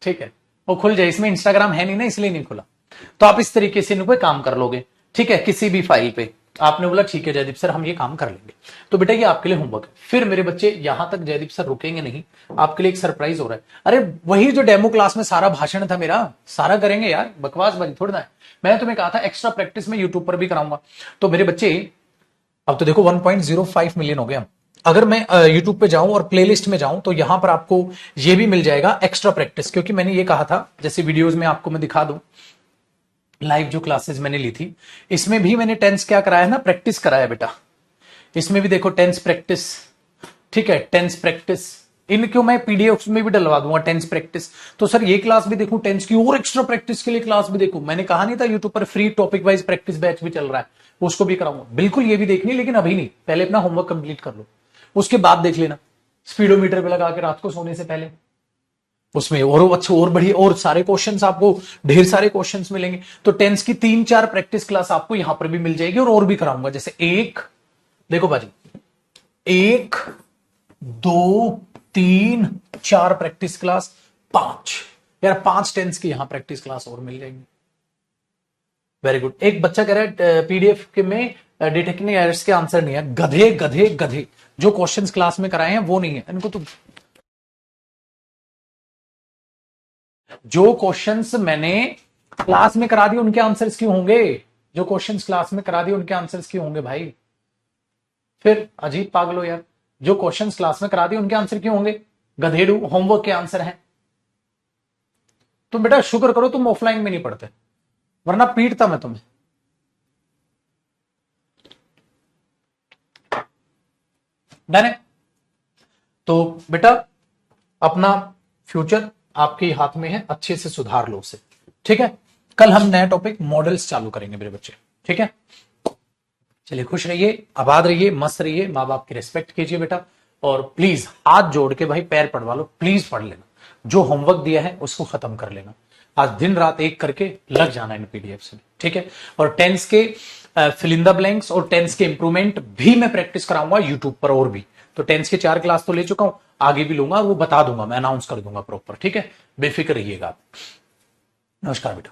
ठीक है, वो खुल जाए। इसमें इंस्टाग्राम है नहीं ना, इसलिए नहीं खुला। तो आप इस तरीके से इन पे काम कर लोगे, ठीक है, किसी भी फाइल पे। आपने बोला ठीक है जयदीप सर हम ये काम कर लेंगे, तो बेटा ये आपके लिए होमवर्क है। फिर मेरे बच्चे यहां तक जयदीप सर रुकेंगे नहीं, आपके लिए एक सरप्राइज हो रहा है। अरे वही जो डेमो क्लास में सारा भाषण था मेरा, सारा करेंगे यार, बकवासबाजी थोड़ी ना है। मैंने तुम्हें कहा था एक्स्ट्रा प्रैक्टिस में यूट्यूब पर भी कराऊंगा। तो मेरे बच्चे अब तो देखो 1.05 मिलियन हो गए हम। अगर मैं यूट्यूब पे जाऊं और प्लेलिस्ट में जाऊं तो यहां पर आपको ये भी मिल जाएगा एक्स्ट्रा प्रैक्टिस, क्योंकि मैंने ये कहा था, जैसे वीडियोस में आपको मैं दिखा दूं, लाइव जो क्लासेस मैंने ली थी इसमें भी मैंने टेंस क्या कराया ना, प्रैक्टिस कराया बेटा। इसमें भी देखो टेंस प्रैक्टिस, ठीक है, टेंस प्रैक्टिस, इनको मैं पीडीएफ में भी डलवा दूंगा टेंस प्रैक्टिस। तो सर ये क्लास भी देखूं टेंस की, और एक्स्ट्रा प्रैक्टिस के लिए क्लास भी देखूं। मैंने कहा नहीं था यूट्यूब पर free topic wise practice batch भी चल रहा है, उसको भी कराऊंगा। बिल्कुल ये भी देखनी, लेकिन अभी नहीं, पहले अपना होमवर्क कंप्लीट कर लो, उसके बाद देख लेना। स्पीडोमीटर पे लगा के रात को सोने से पहले, उसमें और अच्छे और बढ़िया और सारे क्वेश्चंस आपको, ढेर सारे क्वेश्चंस मिलेंगे। तो टेंस की 3-4 प्रैक्टिस क्लास आपको यहां पर भी मिल जाएगी, और भी कराऊंगा। जैसे एक, देखो बाजी, 1 2 3 4 प्रैक्टिस क्लास, 5 यार, 5 टेंस की यहां प्रैक्टिस क्लास और मिल जाएंगी। Very good. एक बच्चा कह रहा है पीडीएफ के में डिटेक्टिंग एरर्स के आंसर नहीं है। गधे गधे गधे, जो क्वेश्चंस क्लास में कराए हैं वो नहीं है, इनको तो जो क्वेश्चंस मैंने क्लास में करा दिए उनके आंसर्स क्यों होंगे? जो क्वेश्चंस क्लास में करा दिए उनके आंसर्स क्यों होंगे भाई? फिर अजीब पागलो यार, जो क्वेश्चंस क्लास में करा दिए उनके आंसर क्यों होंगे? गधेड़ू, होमवर्क के आंसर हैं। तुम बेटा शुक्र करो तुम ऑफलाइन में नहीं पढ़ते, वरना पीटता मैं तुम्हें। डन है? तो बेटा अपना फ्यूचर आपके हाथ में है, अच्छे से सुधार लो उसे, ठीक है। कल हम नया टॉपिक मॉडल्स चालू करेंगे मेरे बच्चे, ठीक है। चलिए खुश रहिए, आबाद रहिए, मस्त रहिए, माँ बाप की रिस्पेक्ट कीजिए बेटा, और प्लीज हाथ जोड़ के भाई पैर पड़वा लो, प्लीज पढ़ लेना। जो होमवर्क दिया है उसको खत्म कर लेना, आज दिन रात एक करके लग जाना इन पीडीएफ से, ठीक है। और टेंस के फिल इन द ब्लैंक्स और टेंस के इंप्रूवमेंट भी मैं प्रैक्टिस कराऊंगा यूट्यूब पर, और भी। तो टेंस के 4 क्लास तो ले चुका हूं, आगे भी लूंगा, वो बता दूंगा, मैं अनाउंस कर दूंगा प्रॉपर, ठीक है। बेफिक्र रहिएगा आप। नमस्कार बेटा।